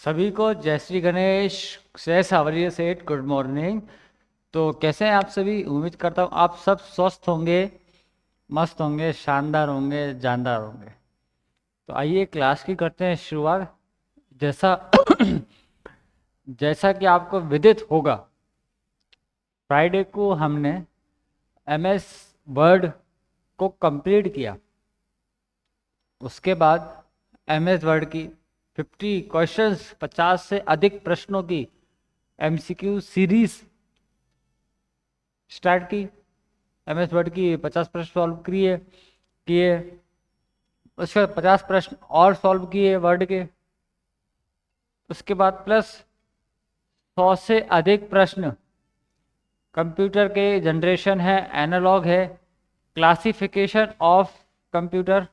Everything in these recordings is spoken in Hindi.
सभी को जय श्री गणेश। जय सावरिया सेठ, गुड मॉर्निंग। तो कैसे हैं आप सभी? उम्मीद करता हूँ आप सब स्वस्थ होंगे, मस्त होंगे, शानदार होंगे, जानदार होंगे। तो आइए क्लास की करते हैं शुरुआत। जैसा जैसा कि आपको विदित होगा, फ्राइडे को हमने एमएस वर्ड को कंप्लीट किया। उसके बाद एमएस वर्ड की 50 क्वेश्चंस, 50 से अधिक प्रश्नों की एमसीक्यू सीरीज स्टार्ट की। एमएस वर्ड की 50 प्रश्न सॉल्व किए किए उसके बाद 50 प्रश्न और सॉल्व किए वर्ड के। उसके बाद प्लस 100 से अधिक प्रश्न कंप्यूटर के जनरेशन है, एनालॉग है, क्लासिफिकेशन ऑफ कंप्यूटर।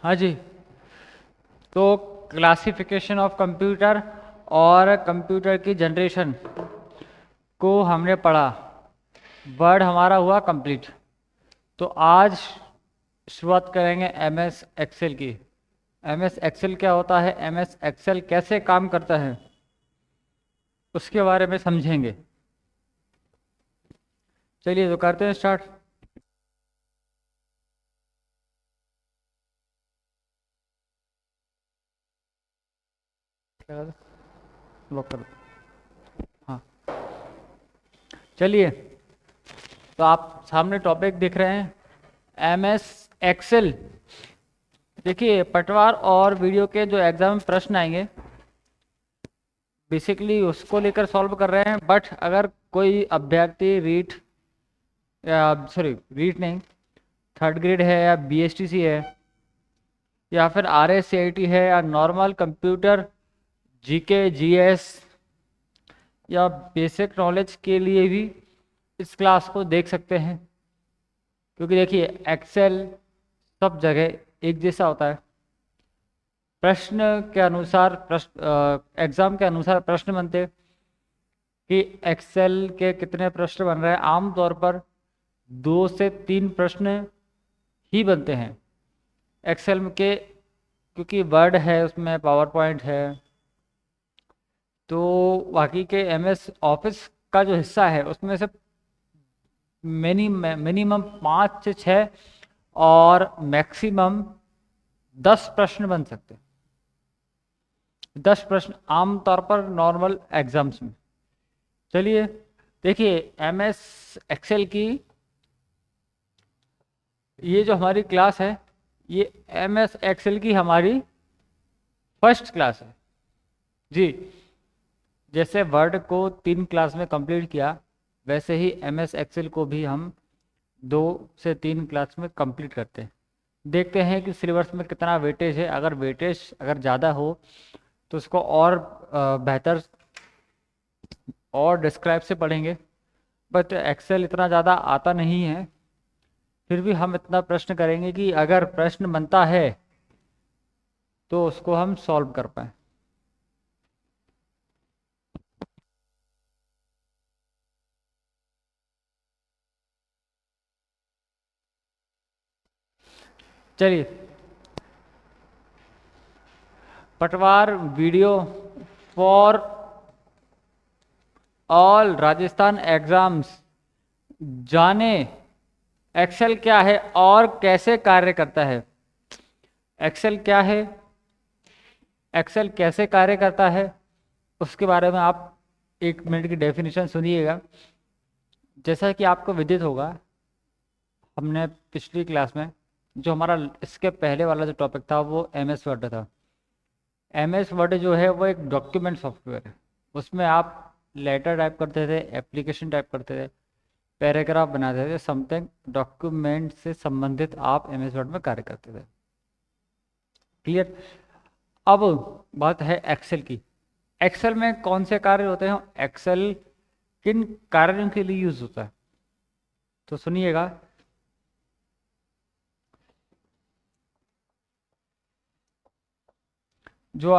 हाँ जी। तो क्लासिफिकेशन ऑफ कंप्यूटर और कंप्यूटर की जनरेशन को हमने पढ़ा। वर्ड हमारा हुआ कंप्लीट। तो आज शुरुआत करेंगे एमएस एक्सेल की। एमएस एक्सेल क्या होता है, एमएस एक्सेल कैसे काम करता है, उसके बारे में समझेंगे। चलिए तो करते हैं स्टार्ट। लॉक कर दो। हाँ, चलिए। तो आप सामने टॉपिक दिख रहे हैं, एमएस एक्सेल। देखिए, पटवार और वीडियो के जो एग्जाम में प्रश्न आएंगे बेसिकली उसको लेकर सॉल्व कर रहे हैं। बट अगर कोई अभ्यर्थी रीट या सॉरी रीट नहीं, थर्ड ग्रेड है या बीएसटीसी है या फिर आरएससीआईटी है या नॉर्मल कंप्यूटर जीके जीएस या बेसिक नॉलेज के लिए भी इस क्लास को देख सकते हैं। क्योंकि देखिए, एक्सेल सब जगह एक जैसा होता है। प्रश्न के अनुसार एग्जाम के अनुसार प्रश्न बनते कि एक्सेल के कितने प्रश्न बन रहे हैं। आमतौर पर 2 से 3 प्रश्न ही बनते हैं एक्सेल के, क्योंकि वर्ड है, उसमें पावर पॉइंट है। तो बाकी के एमएस ऑफिस का जो हिस्सा है उसमें से मिनिमम 5 से 6 और मैक्सिमम 10 प्रश्न बन सकते हैं। 10 प्रश्न आमतौर पर नॉर्मल एग्जाम्स में। चलिए देखिए, एमएस एक्सेल की ये जो हमारी क्लास है, ये एमएस एक्सेल की हमारी फर्स्ट क्लास है जी। जैसे वर्ड को 3 क्लास में कंप्लीट किया, वैसे ही एमएस एक्सेल को भी हम 2 से 3 क्लास में कंप्लीट करते हैं। देखते हैं कि सिलेबस में कितना वेटेज है। अगर वेटेज ज़्यादा हो तो उसको और बेहतर और डिस्क्राइब से पढ़ेंगे। बट एक्सेल इतना ज़्यादा आता नहीं है, फिर भी हम इतना प्रश्न करेंगे कि अगर प्रश्न बनता है तो उसको हम सॉल्व कर पाए। चलिए, पटवार video for all Rajasthan exams, जाने एक्सेल क्या है और कैसे कार्य करता है। एक्सेल क्या है, एक्सेल कैसे कार्य करता है, उसके बारे में आप 1 मिनट की डेफिनेशन सुनिएगा। जैसा कि आपको विदित होगा, हमने पिछली क्लास में जो हमारा इसके पहले वाला जो टॉपिक था वो एमएस वर्ड था। एमएस वर्ड जो है वो एक डॉक्यूमेंट सॉफ्टवेयर है। उसमें आप लेटर टाइप करते थे, एप्लीकेशन टाइप करते थे। पैराग्राफ बनाते थे, समथिंग डॉक्यूमेंट से संबंधित आप एमएस वर्ड में कार्य करते थे। क्लियर। अब बात है एक्सेल की। एक्सेल में कौन से कार्य होते हैं, एक्सेल किन कार्यों के लिए यूज होता है, तो सुनिएगा। जो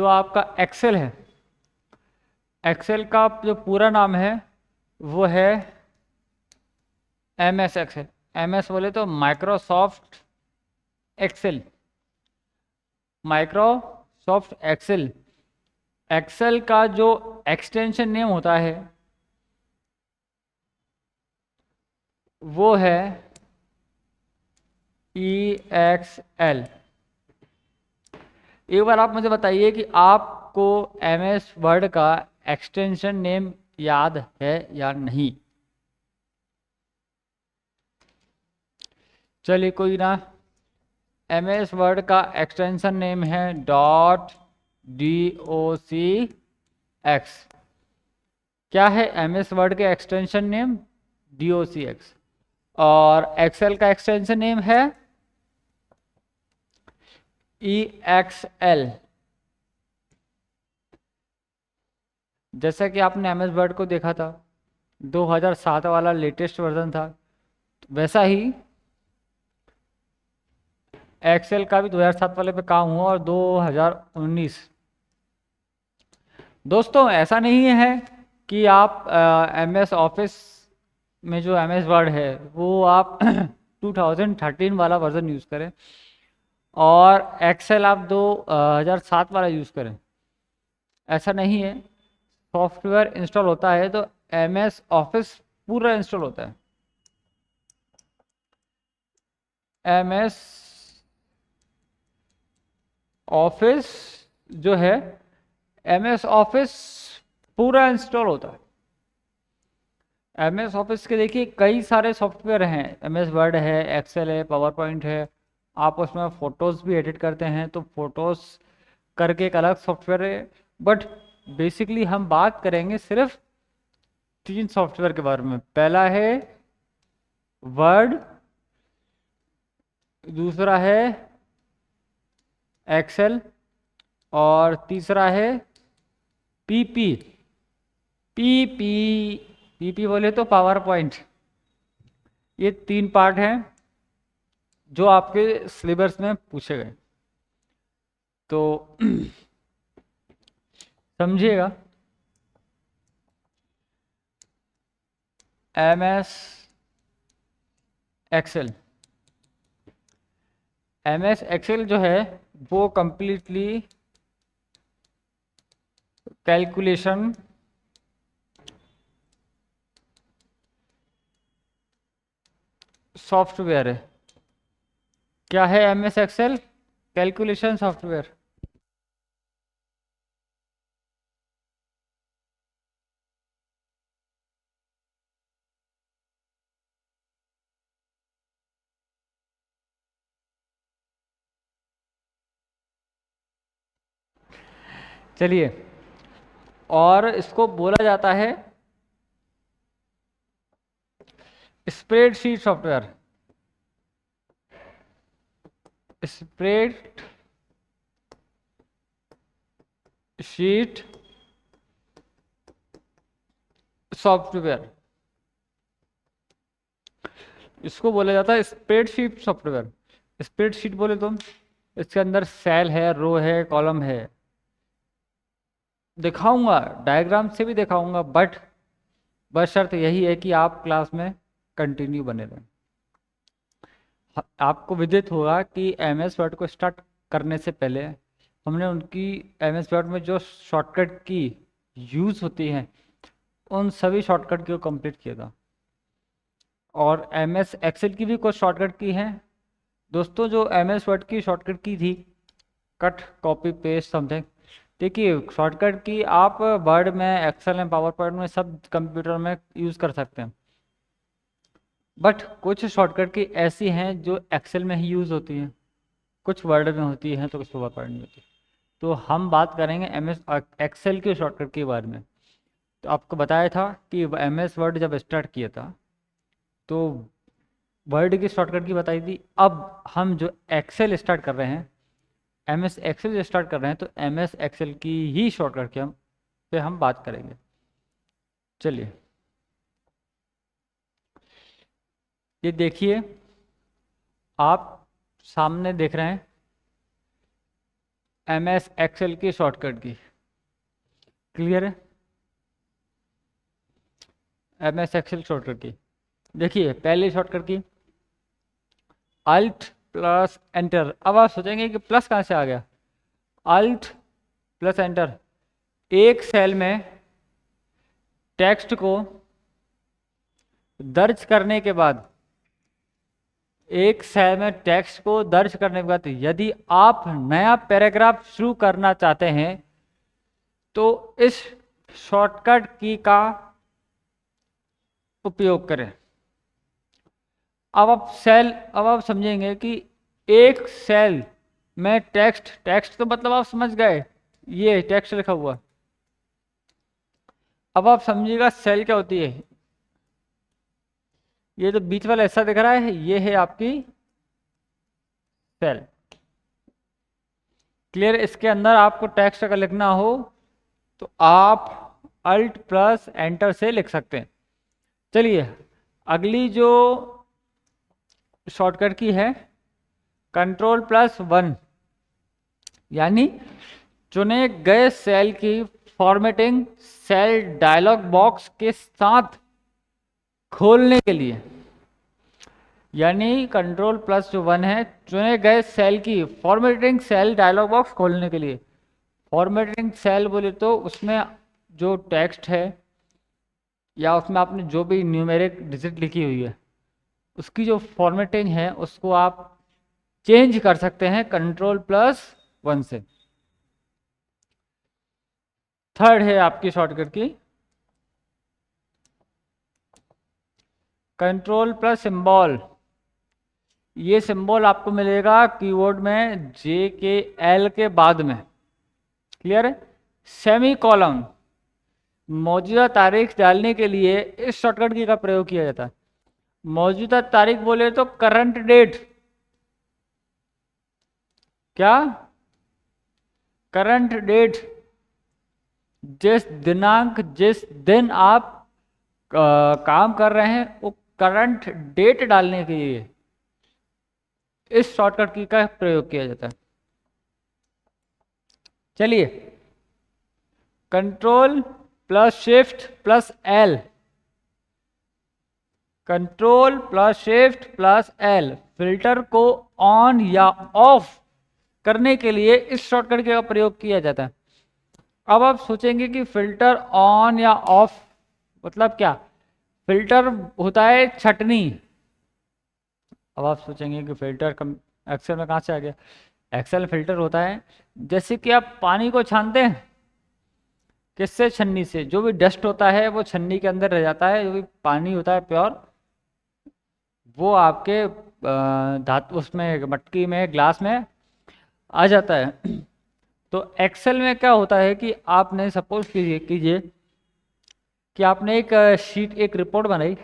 आपका एक्सेल है, एक्सेल का जो पूरा नाम है वो है एमएस एक्सेल। एमएस बोले तो Microsoft Excel, Microsoft Excel. Excel का जो एक्सटेंशन नेम होता है वो है EXL। एक बार आप मुझे बताइए कि आपको एमएस वर्ड का एक्सटेंशन नेम याद है या नहीं। चलिए कोई ना, एमएस वर्ड का एक्सटेंशन नेम है .docx। क्या है एमएस वर्ड के एक्सटेंशन नेम? docx। और एक्सेल का एक्सटेंशन नेम है EXL। जैसा कि आपने एमएस वर्ड को देखा था, 2007 वाला लेटेस्ट वर्जन था, वैसा ही एक्सेल का भी 2007 वाले पे काम हुआ और 2019। दोस्तों ऐसा नहीं है कि आप एमएस ऑफिस में जो एमएस वर्ड है वो आप 2013 वाला वर्जन यूज़ करें और एक्सेल आप 2007 वाला यूज़ करें, ऐसा नहीं है। सॉफ्टवेयर इंस्टॉल होता है तो एमएस ऑफिस पूरा इंस्टॉल होता है। एमएस ऑफिस जो है, एमएस ऑफिस पूरा इंस्टॉल होता है। एमएस ऑफिस के देखिए कई सारे सॉफ्टवेयर हैं, एमएस वर्ड है, एक्सेल है, पावर पॉइंट है। आप उसमें फ़ोटोज़ भी एडिट करते हैं तो फोटोज़ करके एक अलग सॉफ्टवेयर है। बट बेसिकली हम बात करेंगे सिर्फ 3 सॉफ्टवेयर के बारे में। पहला है वर्ड, दूसरा है एक्सेल और तीसरा है पीपी। पीपी बोले तो पावर पॉइंट। ये 3 पार्ट हैं जो आपके सिलेबस में पूछे गए, तो समझिएगा। एमएस एक्सेल, एमएस एक्सेल जो है वो कंप्लीटली कैलकुलेशन सॉफ्टवेयर है। क्या है एमएस एक्सेल? Calculation software. चलिए, और इसको बोला जाता है spreadsheet software. Spread sheet software, इसको बोला जाता है स्प्रेडशीट सॉफ्टवेयर। स्प्रेडशीट बोले तो इसके अंदर सेल है, रो है, कॉलम है। दिखाऊंगा, डायग्राम से भी दिखाऊंगा, बट बस शर्त यही है कि आप क्लास में कंटिन्यू बने रहें। आपको विदित होगा कि एमएस वर्ड को स्टार्ट करने से पहले हमने उनकी एमएस वर्ड में जो शॉर्टकट की यूज़ होती हैं उन सभी शॉर्टकट की को कंप्लीट किया था। और एमएस एक्सेल की भी कुछ शॉर्टकट की हैं दोस्तों। जो एमएस वर्ड की शॉर्टकट की थी, कट कॉपी पेस्ट समथिंग, देखिए शॉर्टकट की आप वर्ड में, एक्सेल में, पावर पॉइंट में, सब कंप्यूटर में यूज़ कर सकते हैं। बट कुछ शॉर्टकट की ऐसी हैं जो एक्सेल में ही यूज़ होती हैं, कुछ वर्ड में होती हैं तो कुछ पावर पॉइंट में होती है। तो हम बात करेंगे एमएस एक्सेल के शॉर्टकट के बारे में। तो आपको बताया था कि MS वर्ड जब स्टार्ट किया था तो वर्ड की शॉर्टकट की बताई थी। अब हम जो एक्सेल स्टार्ट कर रहे हैं, MS एक्सेल जो स्टार्ट कर रहे हैं, तो MS एक्सेल की ही शॉर्टकट के हम बात करेंगे। चलिए, ये देखिए, आप सामने देख रहे हैं MS एक्सेल की शॉर्टकट की। क्लियर है? MS एक्सेल शॉर्टकट की देखिए, पहली शॉर्टकट की अल्ट प्लस एंटर। अब आप सोचेंगे कि प्लस कहाँ से आ गया। अल्ट प्लस एंटर, एक सेल में टेक्स्ट को दर्ज करने के बाद, एक सेल में टेक्स्ट को दर्ज करने के बाद यदि आप नया पैराग्राफ शुरू करना चाहते हैं तो इस शॉर्टकट की का उपयोग करें। अब आप समझेंगे कि एक सेल में टेक्स्ट तो मतलब आप समझ गए, ये टेक्स्ट लिखा हुआ। अब आप समझिएगा सेल क्या होती है। ये जो बीच वाला ऐसा दिख रहा है, ये है आपकी सेल। क्लियर? इसके अंदर आपको टेक्स्ट अगर लिखना हो तो आप अल्ट प्लस एंटर से लिख सकते हैं। चलिए, अगली जो शॉर्टकट की है कंट्रोल प्लस 1, यानी चुने गए सेल की फॉर्मेटिंग सेल डायलॉग बॉक्स के साथ खोलने के लिए। यानी कंट्रोल प्लस जो 1 है, चुने गए सेल की फॉर्मेटिंग सेल डायलॉग बॉक्स खोलने के लिए। फॉर्मेटिंग सेल बोले तो उसमें जो टेक्स्ट है या उसमें आपने जो भी न्यूमेरिक डिजिट लिखी हुई है, उसकी जो फॉर्मेटिंग है उसको आप चेंज कर सकते हैं कंट्रोल प्लस 1 से। थर्ड है आपकी शॉर्टकट की कंट्रोल प्लस सिंबल। ये सिंबल आपको मिलेगा कीबोर्ड में जे के एल के बाद में। क्लियर है? सेमी कॉलम, मौजूदा तारीख डालने के लिए इस शॉर्टकट की का प्रयोग किया जाता है। मौजूदा तारीख बोले तो करंट डेट। क्या? करंट डेट, जिस दिनांक जिस दिन आप काम कर रहे हैं वो करंट डेट डालने के लिए इस शॉर्टकट की का प्रयोग किया जाता है। चलिए, control plus shift plus L, control plus shift plus L filter को ऑन या ऑफ करने के लिए इस शॉर्टकट का प्रयोग किया जाता है। अब आप सोचेंगे कि फिल्टर ऑन या ऑफ मतलब क्या। फिल्टर होता है छटनी। अब आप सोचेंगे कि फिल्टर एक्सेल में कहाँ से आ गया। एक्सेल फिल्टर होता है, जैसे कि आप पानी को छानते हैं, किससे? छन्नी से। जो भी डस्ट होता है वो छन्नी के अंदर रह जाता है, जो भी पानी होता है प्योर वो आपके धातु उसमें मटकी में ग्लास में आ जाता है। तो एक्सेल में क्या होता है कि आपने सपोज कीजिए कि आपने एक शीट एक रिपोर्ट बनाई।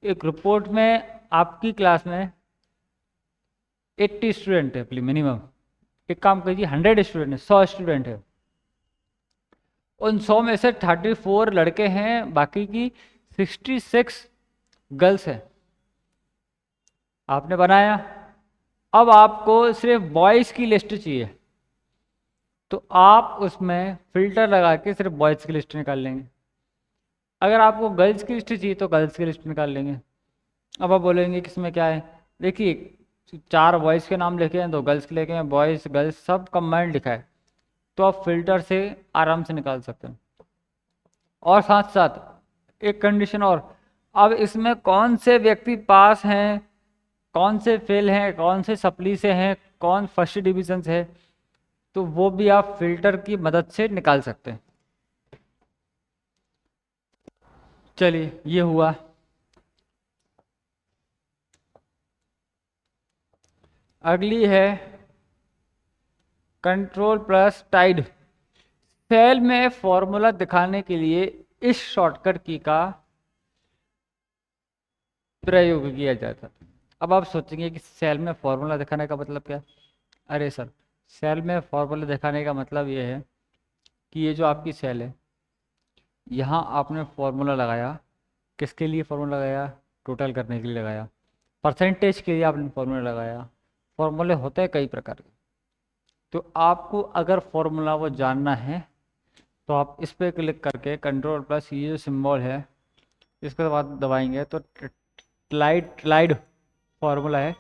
एक रिपोर्ट में आपकी क्लास में 80 स्टूडेंट है मिनिमम। एक काम कीजिए 100 स्टूडेंट है, 100 स्टूडेंट है। उन 100 में से 34 लड़के हैं, बाकी की 66 गर्ल्स है। आपने बनाया, अब आपको सिर्फ बॉयज़ की लिस्ट चाहिए तो आप उसमें फिल्टर लगा के सिर्फ बॉयज़ की लिस्ट निकाल लेंगे। अगर आपको गर्ल्स की लिस्ट चाहिए तो गर्ल्स की लिस्ट निकाल लेंगे। अब आप बोलेंगे कि इसमें क्या है। देखिए 4 बॉयज़ के नाम लिखे हैं, 2 गर्ल्स के लिखे हैं, बॉयज़ गर्ल्स सब कंबाइंड लिखा है, तो आप फिल्टर से आराम से निकाल सकते हैं। और साथ साथ एक कंडीशन और, अब इसमें कौन से व्यक्ति पास हैं, कौन से फेल हैं, कौन से सप्ली से हैं, कौन फर्स्ट डिवीजन से है, तो वो भी आप फिल्टर की मदद से निकाल सकते हैं। चलिए, ये हुआ। अगली है कंट्रोल प्लस टाइड। सेल में फॉर्मूला दिखाने के लिए इस शॉर्टकट की का प्रयोग किया जाता है। अब आप सोचेंगे कि सेल में फॉर्मूला दिखाने का मतलब क्या है? अरे सर, सेल में फॉर्मूला दिखाने का मतलब ये है कि ये जो आपकी सेल है, यहाँ आपने फॉर्मूला लगाया। किसके लिए फॉर्मूला लगाया? टोटल करने के लिए लगाया। परसेंटेज के लिए आपने फॉर्मूला लगाया। फॉर्मूले होते हैं कई प्रकार के। तो आपको अगर फॉर्मूला वो जानना है तो आप इस पर क्लिक करके कंट्रोल प्लस ये जो सिंबल है इसके बाद दबाएंगे तो ट्लाइड फार्मूला है।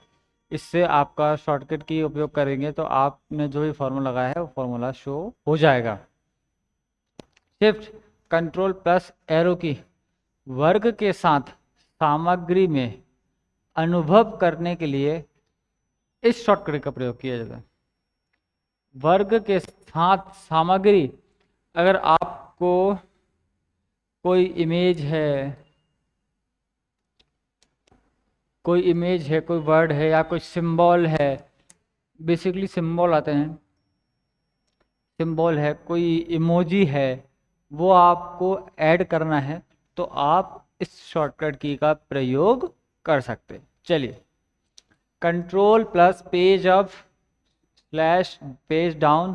इससे आपका शॉर्टकट की उपयोग करेंगे तो आपने जो भी फार्मूला लगाया है वो फार्मूला शो हो जाएगा। शिफ्ट कंट्रोल प्लस एरो की वर्ग के साथ सामग्री में अनुभव करने के लिए इस शॉर्टकट का प्रयोग किया जाता है। वर्ग के साथ सामग्री, अगर आपको कोई इमेज है, कोई वर्ड है या कोई सिंबल है, बेसिकली सिंबल आते हैं, सिंबल है, कोई इमोजी है, वो आपको ऐड करना है तो आप इस शॉर्टकट की का प्रयोग कर सकते हैं। चलिए, control plus page up slash page down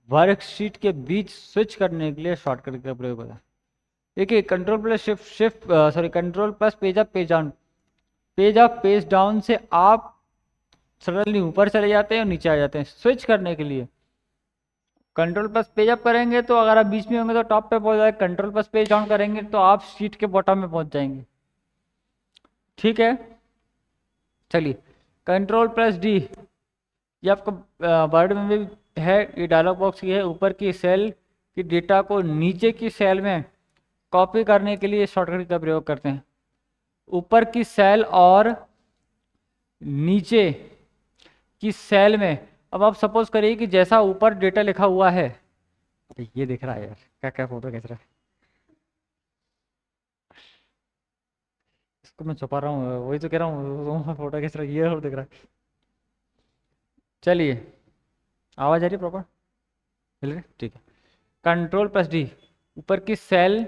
worksheet के बीच स्विच करने के लिए शॉर्टकट का प्रयोग होता है। देखिए, control plus control plus page up page down से आप सडनली ऊपर चले जाते हैं और नीचे आ जाते हैं। स्विच करने के लिए कंट्रोल प्लस पेज अप करेंगे तो अगर आप बीच में होंगे तो टॉप पे पहुंच जाएंगे, कंट्रोल प्लस पेज डाउन करेंगे तो आप शीट के बॉटम में पहुंच जाएंगे। ठीक है, चलिए, कंट्रोल प्लस डी, ये आपका वर्ड में भी है, ये डायलॉग बॉक्स की है। ऊपर की सेल की डेटा को नीचे की सेल में कॉपी करने के लिए शॉर्टकट का प्रयोग करते हैं। ऊपर की सेल और नीचे की सेल में, अब आप सपोज करिए कि जैसा ऊपर डेटा लिखा हुआ है, ये दिख रहा है यार, क्या क्या फोटो खींच रहा है, इसको मैं छुपा रहा हूँ, वही तो कह रहा हूँ, फोटो खींच रहा है, ये और दिख रहा है। चलिए, आवाज आ रही है प्रॉपर? चल रही, ठीक है। कंट्रोल प्लस डी, ऊपर की सेल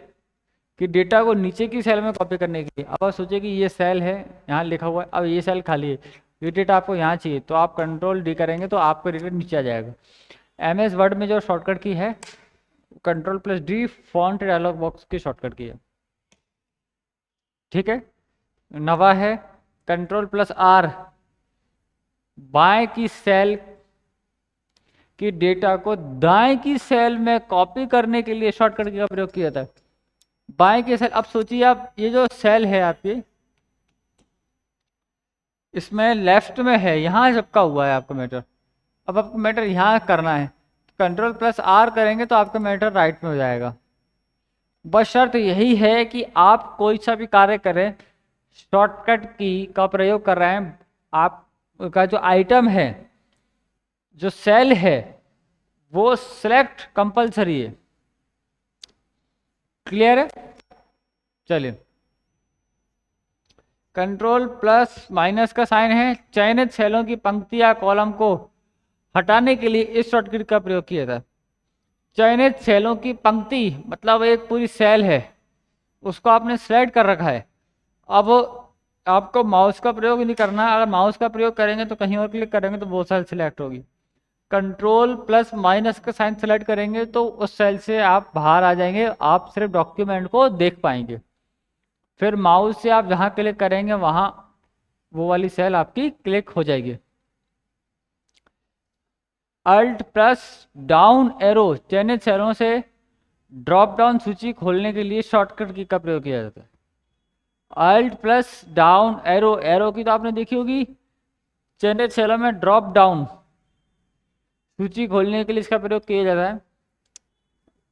कि डेटा को नीचे की सेल में कॉपी करने के लिए। अब आप सोचिए कि ये सेल है, यहाँ लिखा हुआ है, अब ये सेल खाली है, ये डेटा आपको यहाँ चाहिए तो आप कंट्रोल डी करेंगे तो आपका डेटा नीचे आ जाएगा। एमएस वर्ड में जो शॉर्टकट की है control plus D, font dialog box की शॉर्टकट की है। ठीक है, नवा है कंट्रोल प्लस आर, बाएं की सेल की डेटा को दाएं की सेल में कॉपी करने के लिए शॉर्टकट का प्रयोग किया था। बाएं की सेल, अब सोचिए आप, ये जो सेल है आपकी, इसमें लेफ्ट में है, यहाँ चिपका हुआ है आपका मैटर। अब आपको मैटर यहाँ करना है, कंट्रोल प्लस आर करेंगे तो आपका मैटर राइट में हो जाएगा। बस शर्त यही है कि आप कोई सा भी कार्य करें, शॉर्टकट की का प्रयोग कर रहे हैं, आपका जो आइटम है, जो सेल है, वो सिलेक्ट कंपलसरी है। क्लियर है? चलिए, कंट्रोल प्लस माइनस का साइन है, चयनित सेलों की पंक्ति या कॉलम को हटाने के लिए इस शॉर्टकट का प्रयोग किया था। चयनित सेलों की पंक्ति मतलब एक पूरी सेल है, उसको आपने सिलेक्ट कर रखा है। अब आपको माउस का प्रयोग नहीं करना, अगर माउस का प्रयोग करेंगे तो कहीं और क्लिक करेंगे तो वो सेल सिलेक्ट होगी। कंट्रोल प्लस माइनस का साइन सेलेक्ट करेंगे तो उस सेल से आप बाहर आ जाएंगे, आप सिर्फ डॉक्यूमेंट को देख पाएंगे। फिर माउस से आप जहां क्लिक करेंगे वहां वो वाली सेल आपकी क्लिक हो जाएगी। अल्ट प्लस डाउन एरो, चयनित सेलों से ड्रॉप डाउन सूची खोलने के लिए शॉर्टकट की का प्रयोग किया जाता है। Alt plus down arrow, arrow की तो आपने देखी होगी, चयनित सेलों में ड्रॉप डाउन सूची खोलने के लिए इसका प्रयोग किया जाता है।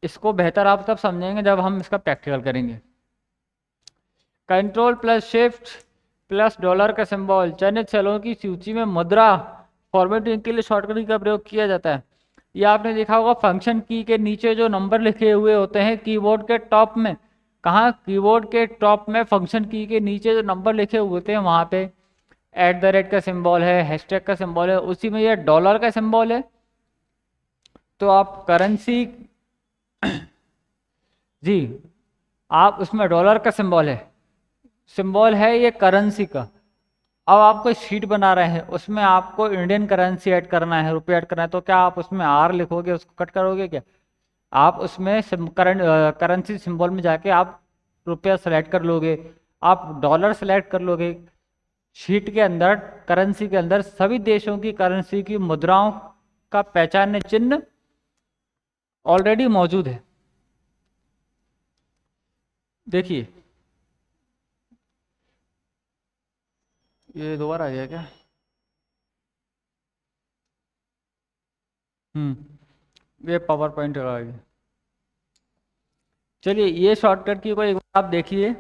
इसको बेहतर आप तब समझेंगे जब हम इसका प्रैक्टिकल करेंगे। Control plus shift plus dollar का सिंबल, चयनित सेलों की सूची में मुद्रा फॉर्मेटिंग के लिए शॉर्टकट का प्रयोग किया जाता है। ये आपने देखा होगा फंक्शन की के नीचे जो नंबर लिखे हुए होते हैं कीबोर्ड के टॉप में, कहाँ? कीबोर्ड के टॉप में फंक्शन की के नीचे जो नंबर लिखे हुए होते हैं वहाँ पे @ का सिंबल है, हैशटैग का सिंबल है, उसी में ये डॉलर का सिंबल है। तो आप करेंसी जी आप उसमें डॉलर का सिंबल है ये करेंसी का। अब आप कोई शीट बना रहे हैं, उसमें आपको इंडियन करेंसी ऐड करना है, रुपये ऐड करना है, तो क्या आप उसमें आर लिखोगे, उसको कट करोगे क्या? आप उसमें करेंसी सिंबल में जाके आप रुपया सेलेक्ट कर लोगे, आप डॉलर सेलेक्ट कर लोगे। शीट के अंदर, करेंसी के अंदर सभी देशों की करेंसी की मुद्राओं का पहचानने चिन्ह ऑलरेडी मौजूद है। देखिए, ये दोबारा आ गया क्या? ये पावर पॉइंट आ गया। चलिए, ये शॉर्टकट की को एक बार आप देखिए,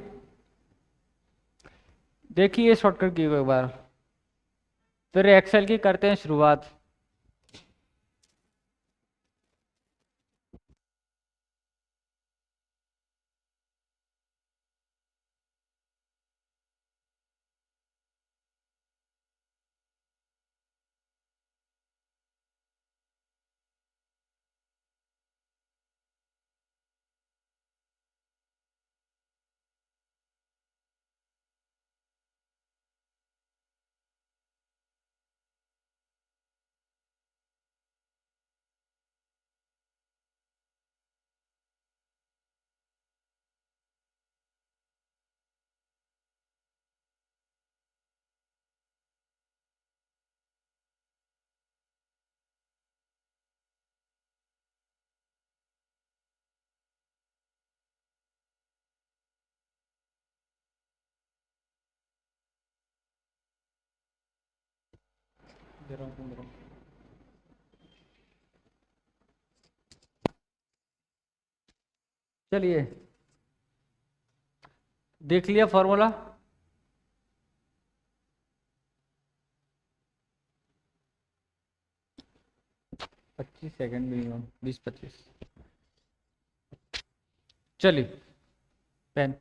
देखिए शॉर्टकट की को एक बार, फिर एक्सेल की करते हैं शुरुआत। दे रहा हूँ, दे रहा हूँ। चलिए, देख लिया फॉर्मूला। पच्चीस सेकेंड मिनिमम, 20-25। चलिए, पेन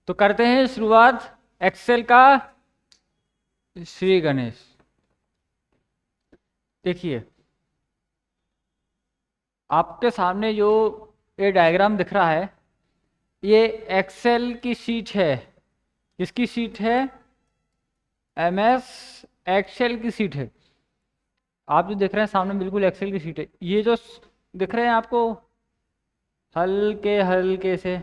तो करते हैं शुरुआत एक्सेल का। श्री गणेश, देखिए आपके सामने जो ये डायग्राम दिख रहा है, ये एक्सेल की शीट है। किसकी शीट है? एमएस एक्सेल की शीट है। आप जो देख रहे हैं सामने, बिल्कुल एक्सेल की शीट है। ये जो दिख रहे हैं आपको हल्के हल्के से,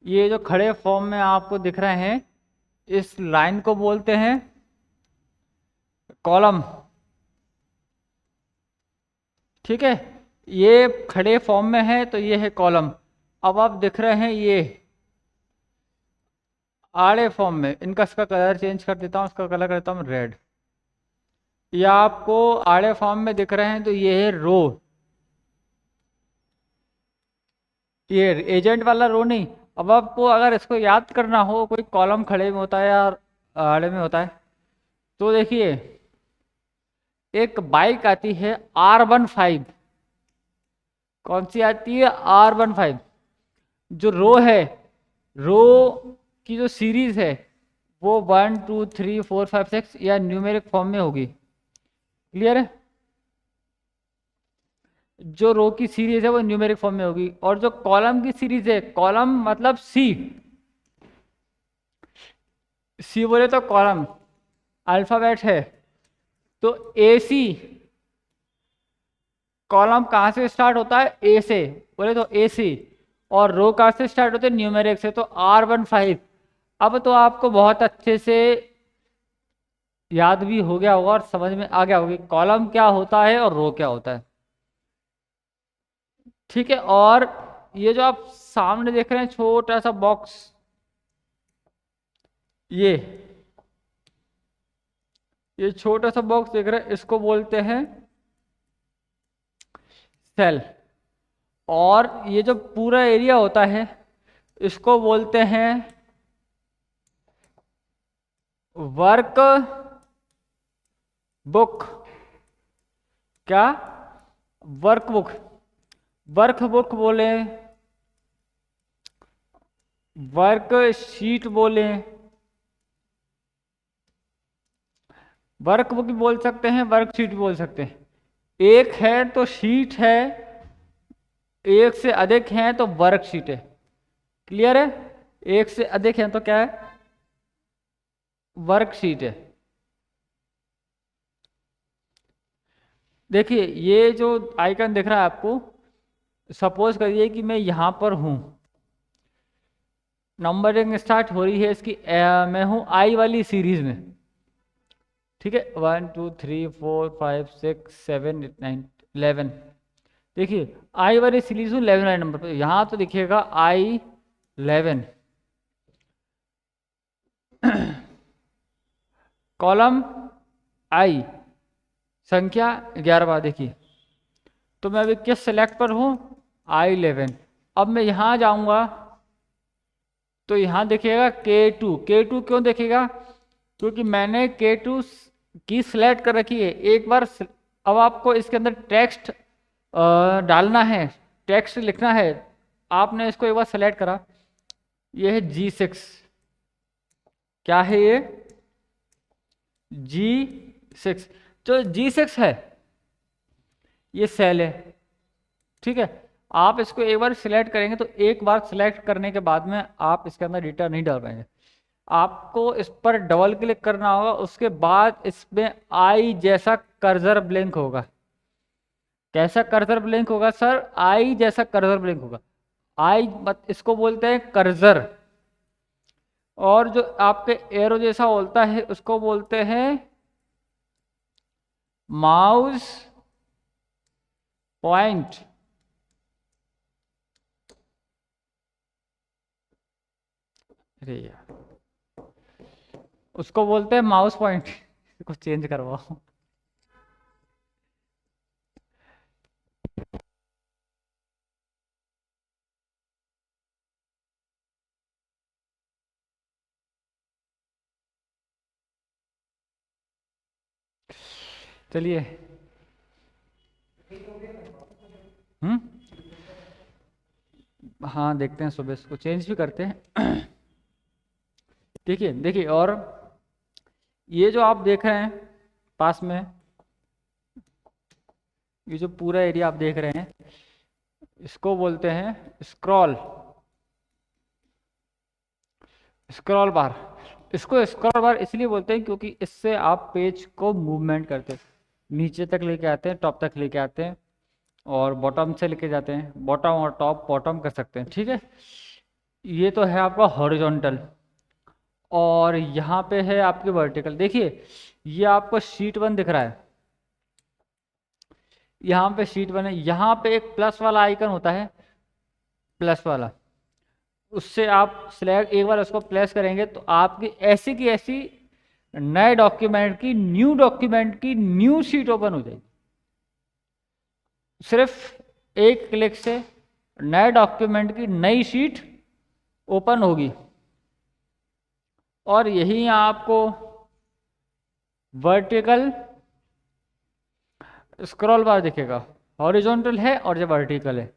ये जो खड़े फॉर्म में आपको दिख रहे हैं, इस लाइन को बोलते हैं कॉलम। ठीक है, ये खड़े फॉर्म में है तो ये है कॉलम। अब आप दिख रहे हैं ये आड़े फॉर्म में, इनका इसका कलर चेंज कर देता हूँ, इसका कलर करता हूँ रेड। ये आपको आड़े फॉर्म में दिख रहे हैं तो ये है रो। ये एजेंट वाला रो नहीं। अब आपको अगर इसको याद करना हो, कोई कॉलम खड़े में होता है या आड़े में होता है, तो देखिए एक बाइक आती है R15। कौन सी आती है? R15। जो रो है, रो की जो सीरीज है वो 1 2 3 4 5 6 या न्यूमेरिक फॉर्म में होगी। क्लियर है? जो रो की सीरीज है वो न्यूमेरिक फॉर्म में होगी, और जो कॉलम की सीरीज है, कॉलम मतलब सी, सी बोले तो कॉलम अल्फाबेट है, तो ए सी कॉलम कहाँ से स्टार्ट होता है? ए से, बोले तो ए सी। और रो कहाँ से स्टार्ट होते हैं? न्यूमेरिक से, तो R15। अब तो आपको बहुत अच्छे से याद भी हो गया होगा और समझ में आ गया होगा कॉलम क्या होता है और रो क्या होता है। ठीक है, और ये जो आप सामने देख रहे हैं छोटा सा बॉक्स, ये छोटा सा बॉक्स देख रहे हैं, इसको बोलते हैं सेल। और ये जो पूरा एरिया होता है, इसको बोलते हैं वर्क बुक। क्या? Work book. वर्क बुक बोले, वर्क शीट बोले, वर्क बुक भी बोल सकते हैं, वर्क शीट भी बोल सकते हैं। एक है तो शीट है, एक से अधिक हैं तो वर्कशीट है। क्लियर है? एक से अधिक हैं तो क्या है? वर्कशीट है। देखिए ये जो आइकन दिख रहा है आपको, सपोज करिए कि मैं यहां पर हूं, नंबरिंग स्टार्ट हो रही है इसकी, मैं हूं आई वाली सीरीज में। ठीक है, 1 2 3 4 5 6 7 8 9 11। देखिए आई वाली सीरीज हूँ 11 वाले नंबर पर, यहां तो दिखेगा I11 कॉलम आई संख्या 11। देखिए तो मैं अभी किस सेलेक्ट पर हूँ? I11। अब मैं यहाँ जाऊँगा तो यहाँ दिखेगा K2। K2 क्यों दिखेगा? क्योंकि मैंने K2 की सिलेक्ट कर रखी है एक बार। अब आपको इसके अंदर टेक्स्ट डालना है, टेक्स्ट लिखना है। आपने इसको एक बार सेलेक्ट करा, ये है G6। क्या है ये? G6। जो G6 है ये सेल है। ठीक है, आप इसको एक बार सिलेक्ट करेंगे तो एक बार सिलेक्ट करने के बाद में आप इसके अंदर डेटा नहीं डाल पाएंगे। आपको इस पर डबल क्लिक करना होगा, उसके बाद इसमें आई जैसा कर्सर ब्लिंक होगा। कैसा कर्सर ब्लिंक होगा सर? आई जैसा कर्सर ब्लिंक होगा। आई इसको बोलते हैं कर्सर, और जो आपके एरो जैसा होता है उसको बोलते हैं माउस पॉइंट। अरे यार, उसको बोलते हैं माउस पॉइंट। इसको चेंज करवाओ। चलिए। हम्म, हाँ देखते हैं, सुबह इसको चेंज भी करते हैं। देखिए देखिए, और ये जो आप देख रहे हैं पास में, ये जो पूरा एरिया आप देख रहे हैं इसको बोलते हैं स्क्रॉल, स्क्रॉल बार। इसको स्क्रॉल बार इसलिए बोलते हैं क्योंकि इससे आप पेज को मूवमेंट करते हैं, नीचे तक लेके आते हैं, टॉप तक लेके आते हैं, और बॉटम से लेके जाते हैं, बॉटम और टॉप बॉटम कर सकते हैं। ठीक है, ये तो है आपका हॉरिजॉन्टल, और यहाँ पे है आपके वर्टिकल। देखिए ये आपको शीट 1 दिख रहा है, यहाँ पे शीट 1 है, यहाँ पे एक प्लस वाला आइकन होता है, प्लस वाला, उससे आप सिलेक्ट एक बार उसको प्लेस करेंगे तो आपकी ऐसी की ऐसी नए डॉक्यूमेंट की न्यू शीट ओपन हो जाएगी। सिर्फ एक क्लिक से नए डॉक्यूमेंट की नई शीट ओपन होगी, और यही आपको वर्टिकल स्क्रॉल बार दिखेगा। हॉरिजॉन्टल है और जो वर्टिकल है,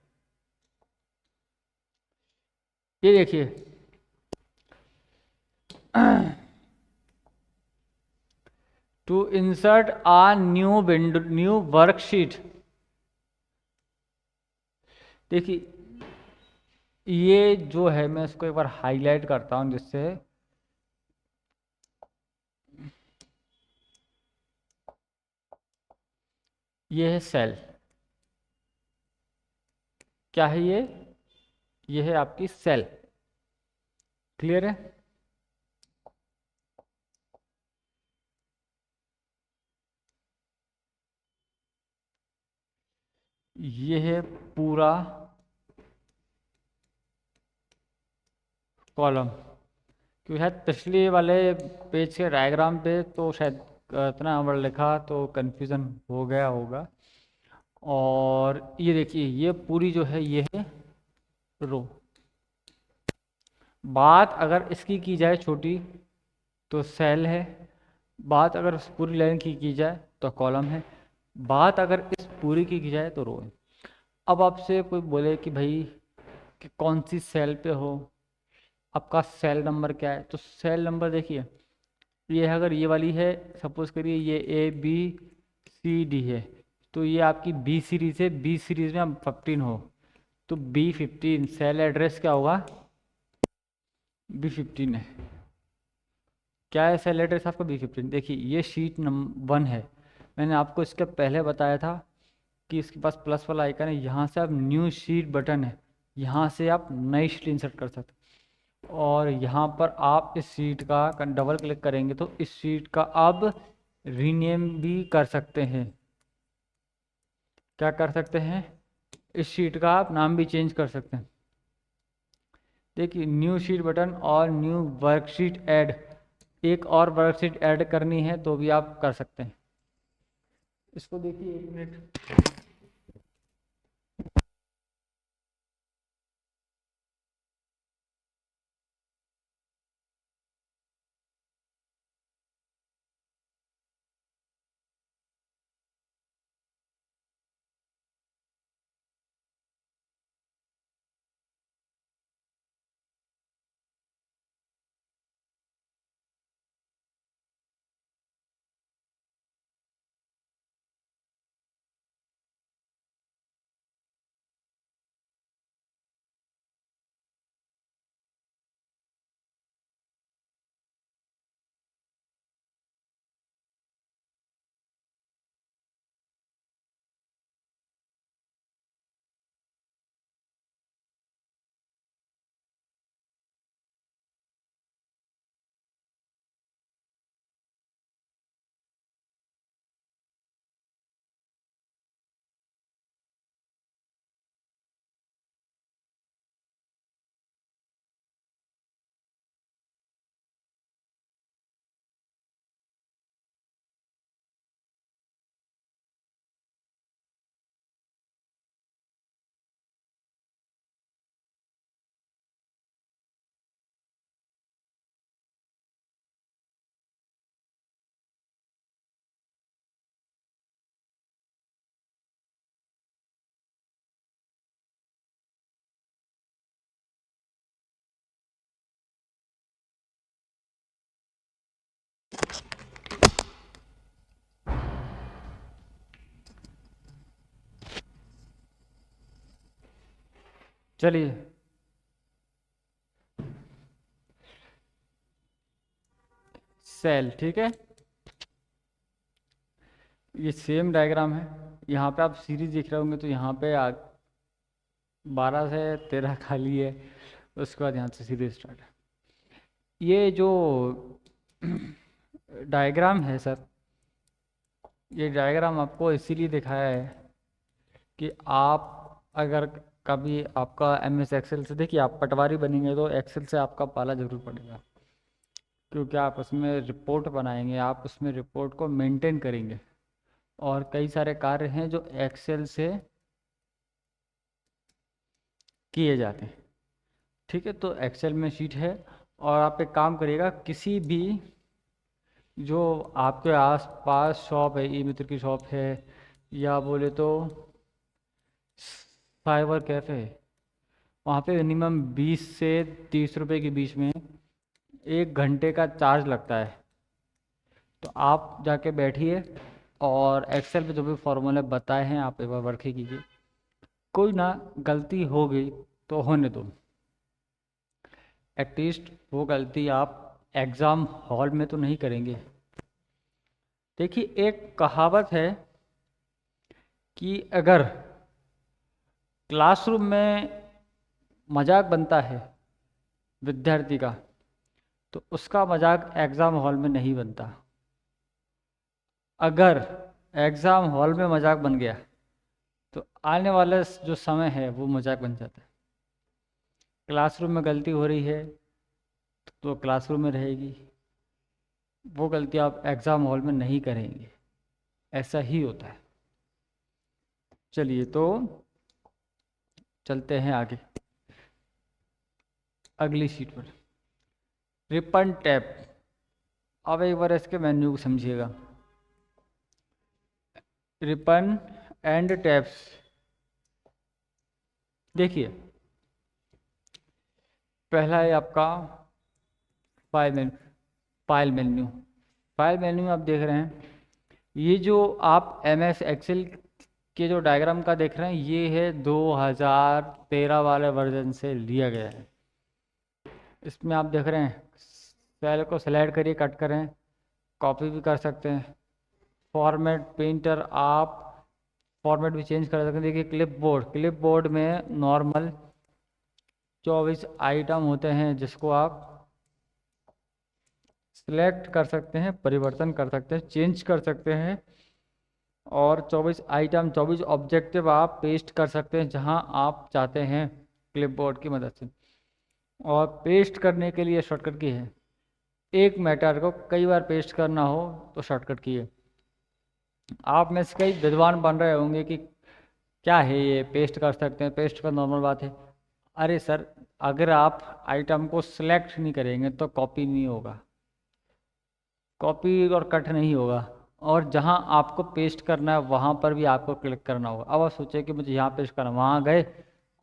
ये देखिए। To insert a new window, new worksheet. देखिए ये जो है, मैं इसको एक बार हाईलाइट करता हूं जिससे ये है सेल। क्या है ये है आपकी सेल। क्लियर है? ये है पूरा कॉलम। क्योंकि शायद पिछले वाले पेज के डायग्राम पे तो शायद इतना वर्ड लिखा तो कन्फ्यूज़न हो गया होगा। और ये देखिए, ये पूरी जो है ये है रो। बात अगर इसकी की जाए छोटी तो सेल है, बात अगर इस पूरी लाइन की जाए तो कॉलम है, बात अगर इस पूरी की जाए तो रो है। अब आपसे कोई बोले कि भाई कि कौन सी सेल पे हो, आपका सेल नंबर क्या है, तो सेल नंबर देखिए ये है, अगर ये वाली है, सपोज करिए ये A B C D है, तो ये आपकी बी सीरीज है, बी सीरीज में आप 15 हो, तो B15 सेल एड्रेस क्या होगा, B15 है। क्या है सेल एड्रेस आपका, B15। देखिए ये शीट नंबर 1 है। मैंने आपको इसके पहले बताया था कि इसके पास प्लस वाला आइकन है, यहाँ से आप न्यू शीट बटन है, यहाँ से आप नई शीट इंसर्ट कर सकते हैं। और यहाँ पर आप इस शीट का डबल क्लिक करेंगे तो इस शीट का अब रीनेम भी कर सकते हैं। क्या कर सकते हैं, इस शीट का आप नाम भी चेंज कर सकते हैं। देखिए न्यू शीट बटन और न्यू वर्कशीट ऐड, एक और वर्कशीट ऐड करनी है तो भी आप कर सकते हैं। इसको देखिए 1 मिनट। चलिए सेल, ठीक है, ये सेम डायग्राम है। यहाँ पे आप सीरीज देख रहे होंगे तो यहाँ पे 12 से 13 खाली है, उसके बाद यहाँ से सीरीज स्टार्ट है। ये जो डायग्राम है सर, ये डायग्राम आपको इसीलिए दिखाया है कि आप अगर कभी आपका MS एक्सेल से, देखिए आप पटवारी बनेंगे तो एक्सेल से आपका पाला जरूर पड़ेगा, क्योंकि आप उसमें रिपोर्ट बनाएंगे, आप उसमें रिपोर्ट को मेंटेन करेंगे, और कई सारे कार्य हैं जो एक्सेल से किए जाते हैं। ठीक है, तो एक्सेल में शीट है, और आप एक काम करिएगा, किसी भी जो आपके आस पास शॉप है, ई मित्र की शॉप है, या बोले तो साइबर कैफ़े है, वहाँ पे मिनिमम 20 से 30 रुपए के बीच में 1 घंटे का चार्ज लगता है। तो आप जाके बैठिए और एक्सेल पे जो भी फॉर्मूले बताए हैं आप एक बार वर्क कीजिए। कोई ना गलती हो गई तो होने दो, एटलीस्ट वो गलती आप एग्ज़ाम हॉल में तो नहीं करेंगे। देखिए एक कहावत है कि अगर क्लासरूम में मजाक बनता है विद्यार्थी का, तो उसका मजाक एग्ज़ाम हॉल में नहीं बनता। अगर एग्ज़ाम हॉल में मजाक बन गया तो आने वाला जो समय है वो मजाक बन जाता है। क्लासरूम में गलती हो रही है तो क्लासरूम में रहेगी, वो गलती आप एग्ज़ाम हॉल में नहीं करेंगे, ऐसा ही होता है। चलिए तो चलते हैं आगे अगली शीट पर। रिपन टैब, अब एक बार इसके मेन्यू को समझिएगा। रिपन एंड टैब्स, देखिए पहला है आपका फाइल मेन्यू। फाइल मेन्यू आप देख रहे हैं, ये जो आप MS एक्सेल ये जो डायग्राम का देख रहे हैं ये है 2013 वाले वर्जन से लिया गया है। इसमें आप देख रहे हैं सेल को सेलेक्ट करिए, कट करें, कॉपी भी कर सकते हैं। फॉर्मेट पेंटर आप फॉर्मेट भी चेंज कर सकते हैं। देखिए क्लिपबोर्ड में नॉर्मल 24 आइटम होते हैं जिसको आप सिलेक्ट कर सकते हैं, परिवर्तन कर सकते हैं, चेंज कर सकते हैं। और 24 आइटम 24 ऑब्जेक्टिव आप पेस्ट कर सकते हैं जहां आप चाहते हैं क्लिपबोर्ड की मदद से। और पेस्ट करने के लिए शॉर्टकट की है, एक मैटर को कई बार पेस्ट करना हो तो शॉर्टकट की है। आप में से कई विद्वान बन रहे होंगे कि क्या है ये, पेस्ट कर सकते हैं, पेस्ट का नॉर्मल बात है। अरे सर, अगर आप आइटम को सिलेक्ट नहीं करेंगे तो कॉपी नहीं होगा, कॉपी और कट नहीं होगा। और जहां आपको पेस्ट करना है वहां पर भी आपको क्लिक करना होगा। अब आप सोचे कि मुझे यहाँ पेस्ट करना, वहां गए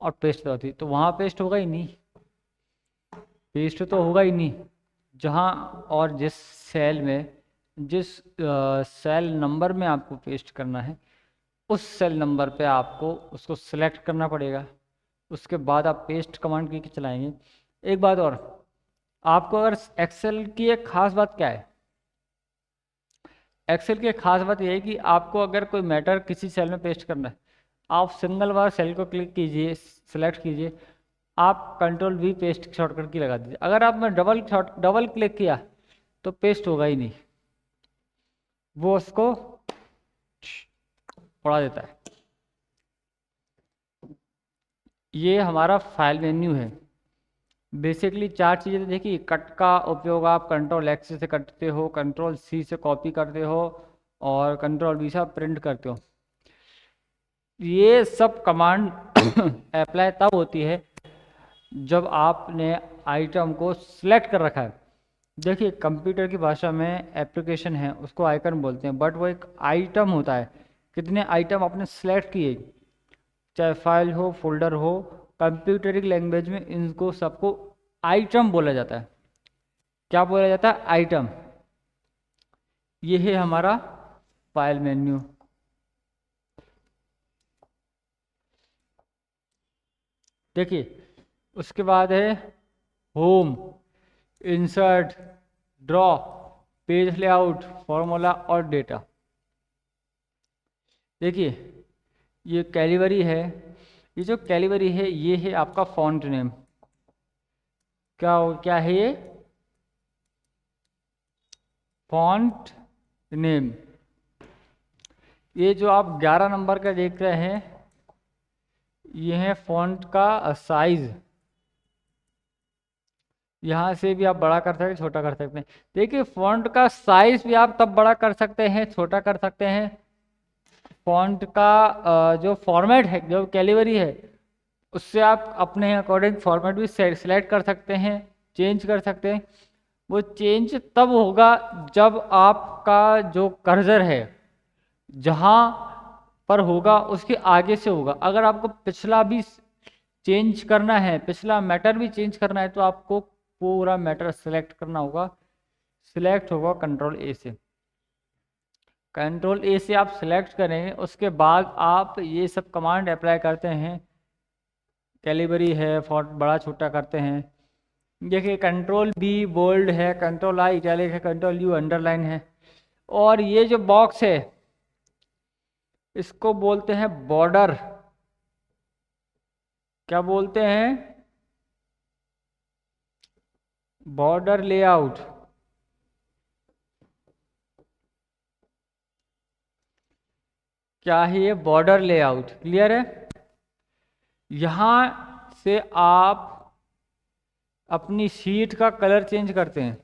और पेस्ट होती तो वहां पेस्ट होगा ही नहीं, पेस्ट तो होगा ही नहीं। जहां और जिस सेल में, जिस सेल नंबर में आपको पेस्ट करना है उस सेल नंबर पे आपको उसको सिलेक्ट करना पड़ेगा। उसके बाद आप पेस्ट कमांड की चलाएंगे। एक बात और, आपको अगर एक्सेल की एक खास बात क्या है, एक्सेल की एक खास बात यह है कि आपको अगर कोई मैटर किसी सेल में पेस्ट करना है, आप सिंगल बार सेल को क्लिक कीजिए, सिलेक्ट कीजिए, आप कंट्रोल वी पेस्ट शॉर्टकट की लगा दीजिए। अगर आपने डबल क्लिक किया तो पेस्ट होगा ही नहीं, वो उसको उड़ा देता है। ये हमारा फाइल मेन्यू है। बेसिकली 4 चीज़ें देखिए, कट का उपयोग आप कंट्रोल एक्स से करते हो, कंट्रोल सी से कॉपी करते हो और कंट्रोल वी से प्रिंट करते हो। ये सब कमांड अप्लाई तब होती है जब आपने आइटम को सिलेक्ट कर रखा है। देखिए कंप्यूटर की भाषा में एप्लीकेशन है उसको आइकन बोलते हैं, बट वो एक आइटम होता है। कितने आइटम आपने सेलेक्ट किए, चाहे फाइल हो, फोल्डर हो, कंप्यूटर की लैंग्वेज में इनको सबको आइटम बोला जाता है। क्या बोला जाता है? आइटम। ये है हमारा फाइल मेन्यू। देखिए उसके बाद है home, insert, draw, page layout, formula और डेटा। देखिए ये कैलिबरी है, ये जो कैलिबरी है ये है आपका फॉन्ट नेम। क्या है ये? Font name. ये जो आप 11 नंबर का देख रहे हैं ये है फॉन्ट का साइज। यहाँ से भी आप बड़ा कर सकते हैं, छोटा कर सकते हैं। देखिए फॉन्ट का साइज भी आप तब बड़ा कर सकते हैं, छोटा कर सकते हैं। फॉन्ट का जो फॉर्मेट है, जो कैलिबरी है, उससे आप अपने अकॉर्डिंग फॉर्मेट भी सेलेक्ट कर सकते हैं, चेंज कर सकते हैं। वो चेंज तब होगा जब आपका जो कर्सर है जहाँ पर होगा उसके आगे से होगा। अगर आपको पिछला भी चेंज करना है, पिछला मैटर भी चेंज करना है, तो आपको पूरा मैटर सेलेक्ट करना होगा। सिलेक्ट होगा कंट्रोल ए से, कंट्रोल ए से आप सिलेक्ट करेंगे, उसके बाद आप ये सब कमांड अप्लाई करते हैं। कैलिबरी है, फॉन्ट बड़ा छोटा करते हैं। देखिए कंट्रोल बी बोल्ड है, कंट्रोल आई इटैलिक है, कंट्रोल यू अंडरलाइन है। और ये जो बॉक्स है इसको बोलते हैं बॉर्डर। क्या बोलते हैं? Border layout. क्या है ये? Border layout. क्लियर है? यहां से आप अपनी शीट का कलर चेंज करते हैं।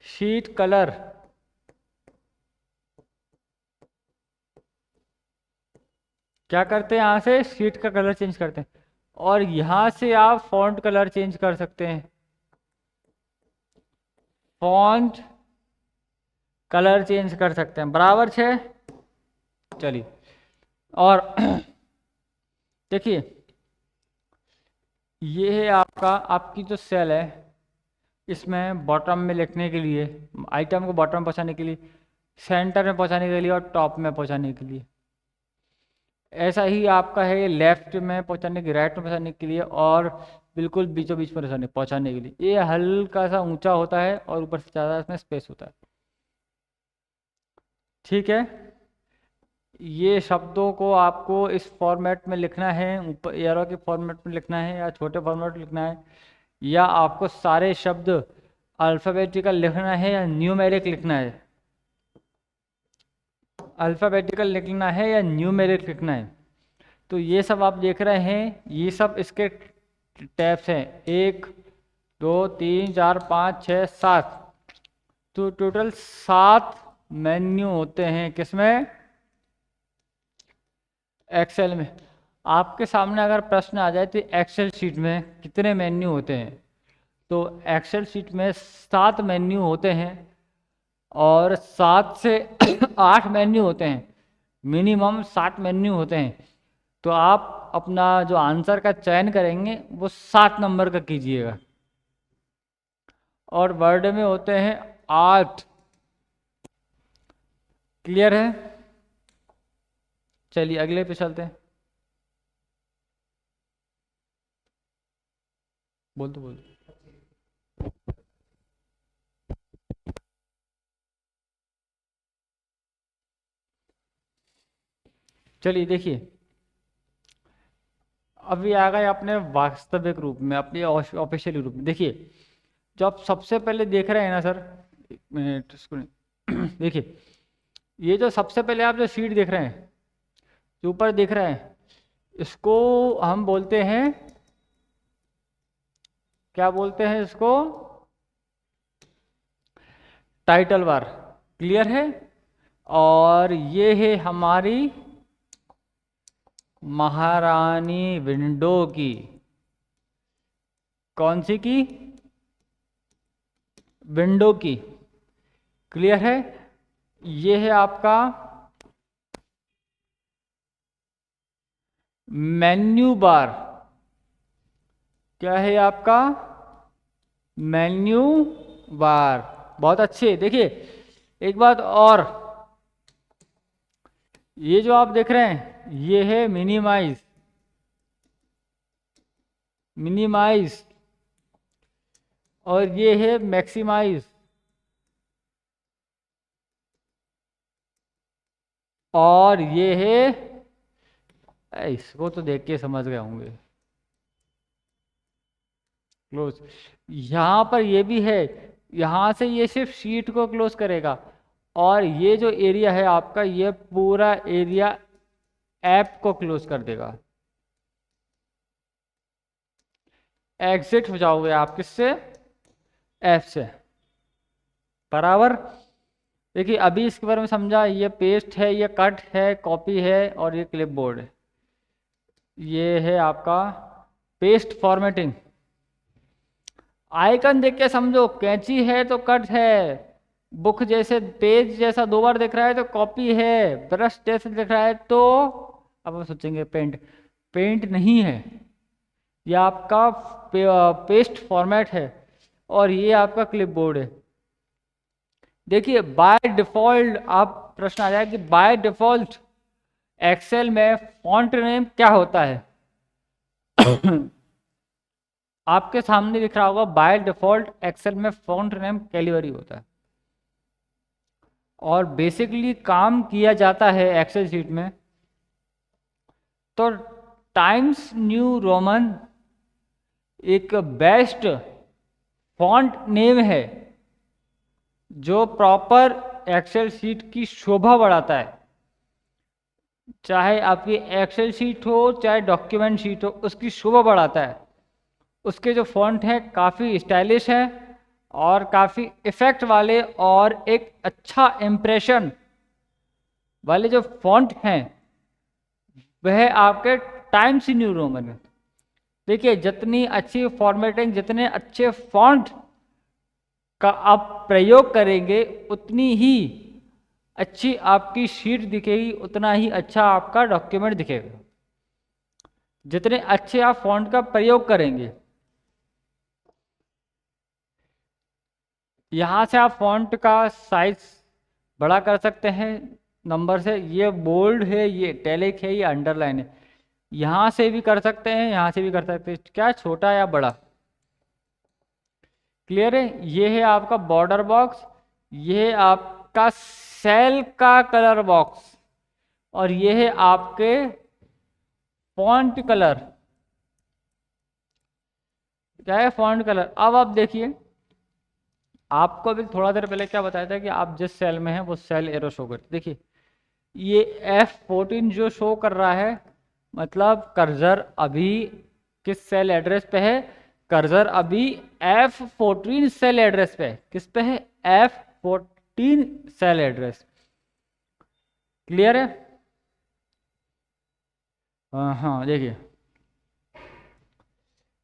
शीट कलर, क्या करते हैं? यहां से शीट का कलर चेंज करते हैं। और यहां से आप फॉन्ट कलर चेंज कर सकते हैं। फॉन्ट कलर चेंज कर सकते हैं। बराबर है? चलिए और देखिए ये है आपका, आपकी जो सेल है इसमें बॉटम में लिखने के लिए, आइटम को बॉटम पहुंचाने के लिए सेंटर में पहुंचाने के लिए और टॉप में पहुंचाने के लिए। ऐसा ही आपका है लेफ्ट में पहुंचाने के, राइट में पहुंचाने के लिए, और बिल्कुल बीचों बीच में पहुंचाने के लिए। ये हल्का सा ऊंचा होता है और ऊपर से ज़्यादा इसमें स्पेस होता है। ठीक है, ये शब्दों को आपको इस फॉर्मेट में लिखना है, ऊपर एरो के फॉर्मेट में लिखना है या छोटे फॉर्मेट में लिखना है, या आपको सारे शब्द अल्फ़ाबेटिकल लिखना है या न्यूमेरिक लिखना है। अल्फ़ाबेटिकल लिखना है या न्यूमेरिक लिखना है। तो ये सब आप देख रहे हैं, ये सब इसके टैब्स हैं, 1 2 3 4 5 6 7। तो टोटल 7 मेन्यू होते हैं किसमें? एक्सेल में। आपके सामने अगर प्रश्न आ जाए तो एक्सेल शीट में कितने मेन्यू होते हैं, तो एक्सेल शीट में 7 मेन्यू होते हैं, और 7 से 8 मेन्यू होते हैं, मिनिमम 7 मेन्यू होते हैं। तो आप अपना जो आंसर का चयन करेंगे वो 7 नंबर का कीजिएगा, और वर्ड में होते हैं 8। क्लियर है? चलिए अगले पे चलते हैं। बोल दो बोल दो। चलिए देखिए, अभी आ गए अपने वास्तविक रूप में, अपने ऑफिशियल रूप में। देखिए, जो आप सबसे पहले देख रहे हैं ना सर, एक मिनट इसको देखिए, ये जो सबसे पहले आप जो शीट देख रहे हैं, जो ऊपर देख रहे हैं, इसको हम बोलते हैं, क्या बोलते हैं इसको? Title bar. क्लियर है? और ये है हमारी महारानी विंडो की, कौन सी की? विंडो की। क्लियर है? ये है आपका मेन्यू बार। क्या है आपका? Menu bar. बहुत अच्छे। देखिए एक बात और, ये जो आप देख रहे हैं ये है मिनिमाइज, मिनिमाइज, और ये है मैक्सिमाइज, और ये है, इसको तो देख के समझ गए होंगे, क्लोज। यहाँ पर ये भी है, यहाँ से ये सिर्फ शीट को क्लोज करेगा, और ये जो एरिया है आपका, ये पूरा एरिया ऐप को क्लोज कर देगा। एग्जिट हो जाओगे आप किससे? ऐप से। बराबर। देखिए अभी इसके बारे में समझा, ये पेस्ट है, ये कट है, कॉपी है, और ये क्लिपबोर्ड है। ये है आपका पेस्ट फॉर्मेटिंग। आइकन देख के समझो, कैंची है तो कट है, बुक जैसे पेज जैसा 2 बार दिख रहा है तो कॉपी है, ब्रश जैसे दिख रहा है तो, अब हम सोचेंगे पेंट, पेंट नहीं है, ये आपका पेस्ट फॉर्मेट है, और ये आपका क्लिपबोर्ड है। देखिए बाय डिफॉल्ट आप प्रश्न आ जाए कि बाय डिफॉल्ट एक्सेल में फॉन्ट नेम क्या होता है? आपके सामने दिख रहा होगा, बाय डिफॉल्ट एक्सेल में फॉन्ट नेम कैलिबरी होता है, और बेसिकली काम किया जाता है एक्सेल शीट में। तो टाइम्स न्यू रोमन एक बेस्ट फॉन्ट नेम है जो प्रॉपर एक्सेल शीट की शोभा बढ़ाता है। चाहे आपकी एक्सेल शीट हो चाहे डॉक्यूमेंट शीट हो, उसकी शोभा बढ़ाता है। उसके जो फॉन्ट हैं काफ़ी स्टाइलिश है और काफ़ी इफेक्ट वाले, और एक अच्छा इम्प्रेशन वाले जो फॉन्ट हैं वह आपके टाइम्स न्यू रोमन में। देखिए जितनी अच्छी फॉर्मेटिंग, जितने अच्छे फॉन्ट का आप प्रयोग करेंगे, उतनी ही अच्छी आपकी शीट दिखेगी, उतना ही अच्छा आपका डॉक्यूमेंट दिखेगा। जितने अच्छे आप फॉन्ट का प्रयोग करेंगे, यहाँ से आप फॉन्ट का साइज बड़ा कर सकते हैं नंबर से, ये बोल्ड है, ये इटैलिक है, ये अंडरलाइन है। यहाँ से भी कर सकते हैं, यहाँ से भी कर सकते हैं, क्या छोटा या बड़ा। क्लियर है। ये है आपका बॉर्डर बॉक्स, ये है आपका सेल का कलर बॉक्स, और ये है आपके फॉन्ट कलर। क्या है? Font colour. अब आप देखिए, आपको अभी थोड़ा देर पहले क्या बताया था कि आप जिस सेल में हैं वो सेल एरो शो करते। देखिए ये F14 जो शो कर रहा है, मतलब कर्सर अभी किस सेल एड्रेस पे है? कर्सर अभी F14 सेल एड्रेस पे है। किस पे है? F14 cell address. क्लियर है? हाँ देखिए,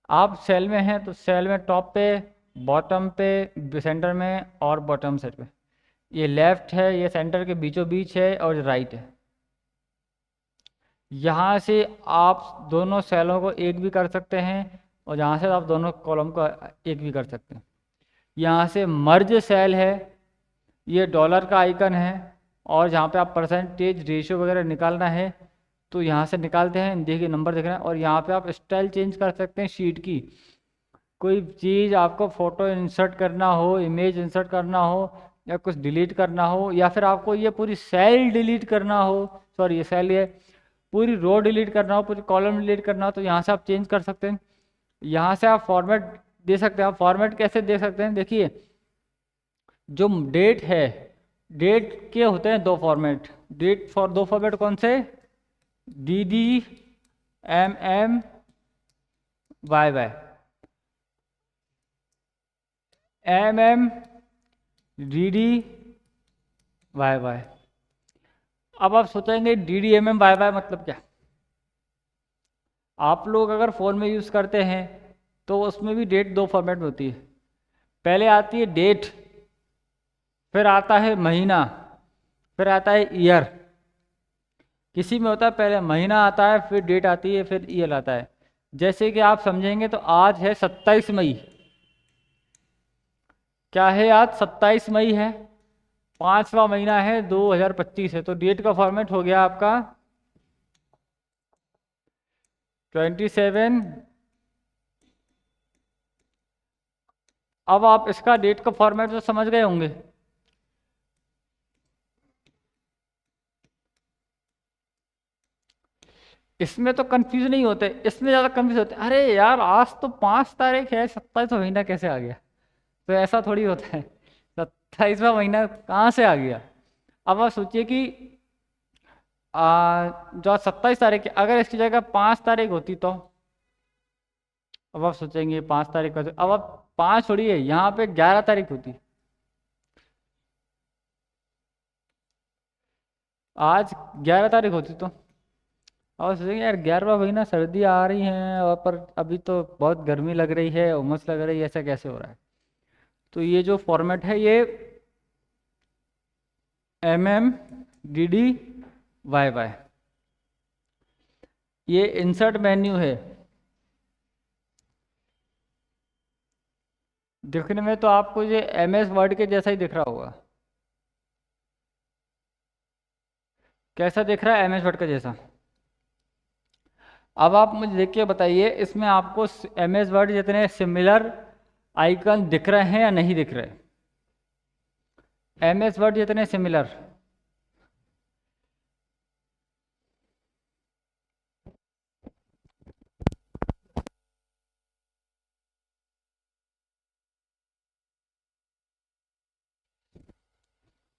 आप सेल में हैं तो सेल में टॉप पे, बॉटम पे, सेंटर में और बॉटम साइड पे। ये लेफ्ट है, ये सेंटर के बीचों बीच है, और राइट है। यहाँ से आप दोनों सेलों को एक भी कर सकते हैं, और यहाँ से आप दोनों कॉलम को एक भी कर सकते हैं। यहाँ से मर्ज सेल है, ये डॉलर का आइकन है, और जहाँ पे आप परसेंटेज रेशियो वगैरह निकालना है तो यहाँ से निकालते हैं। देखिए नंबर दिख रहा है, और यहाँ पे आप स्टाइल चेंज कर सकते हैं शीट की। कोई चीज़ आपको फ़ोटो इंसर्ट करना हो, इमेज इंसर्ट करना हो, या कुछ डिलीट करना हो, या फिर आपको ये पूरी सेल डिलीट करना हो, सॉरी ये सेल, ये पूरी रो डिलीट करना हो, पूरी कॉलम डिलीट करना हो, तो यहाँ से आप चेंज कर सकते हैं। यहाँ से आप फॉर्मेट दे सकते हैं। आप फॉर्मेट कैसे दे सकते हैं? देखिए जो डेट है, डेट के होते हैं दो फॉर्मेट। डेट फॉर दो फॉर्मेट कौन से? DD MM YY। MM DD YY। अब आप सोचेंगे DD MM YY मतलब क्या? आप लोग अगर फ़ोन में यूज़ करते हैं तो उसमें भी डेट दो फॉर्मेट में होती है। पहले आती है डेट, फिर आता है महीना, फिर आता है ईयर। किसी में होता है पहले महीना आता है, फिर डेट आती है, फिर ईयर आता है। जैसे कि आप समझेंगे तो आज है 27 मई। क्या है? आज 27 मई है, 5वां महीना है, 2025 है, तो डेट का फॉर्मेट हो गया आपका 27। अब आप इसका डेट का फॉर्मेट तो समझ गए होंगे। इसमें तो कंफ्यूज नहीं होते, इसमें ज़्यादा कंफ्यूज होते, अरे यार आज तो 5 तारीख है, 27वां महीना कैसे आ गया? तो ऐसा थोड़ी होता है, 27वां महीना कहाँ से आ गया? अब आप सोचिए कि जो 27 तारीख है, अगर इसकी जगह 5 तारीख होती तो। अब आप सोचेंगे 5 तारीख का, अब आप 5 छोड़िए, यहाँ पे 11 तारीख होती। आज 11 तारीख होती तो। और सोचेंगे यार 11वां महीना, सर्दी आ रही है, और पर अभी तो बहुत गर्मी लग रही है, उमस लग रही है, ऐसा कैसे हो रहा है? तो ये जो फॉर्मेट है, ये MM DD YY, ये इंसर्ट मेन्यू है। दिखने में तो आपको ये MS वर्ड के जैसा ही दिख रहा होगा। कैसा दिख रहा है? MS वर्ड का जैसा। अब आप मुझे देख के बताइए, इसमें आपको MS वर्ड जितने सिमिलर आइकन दिख रहे हैं या नहीं दिख रहे? MS वर्ड जितने सिमिलर।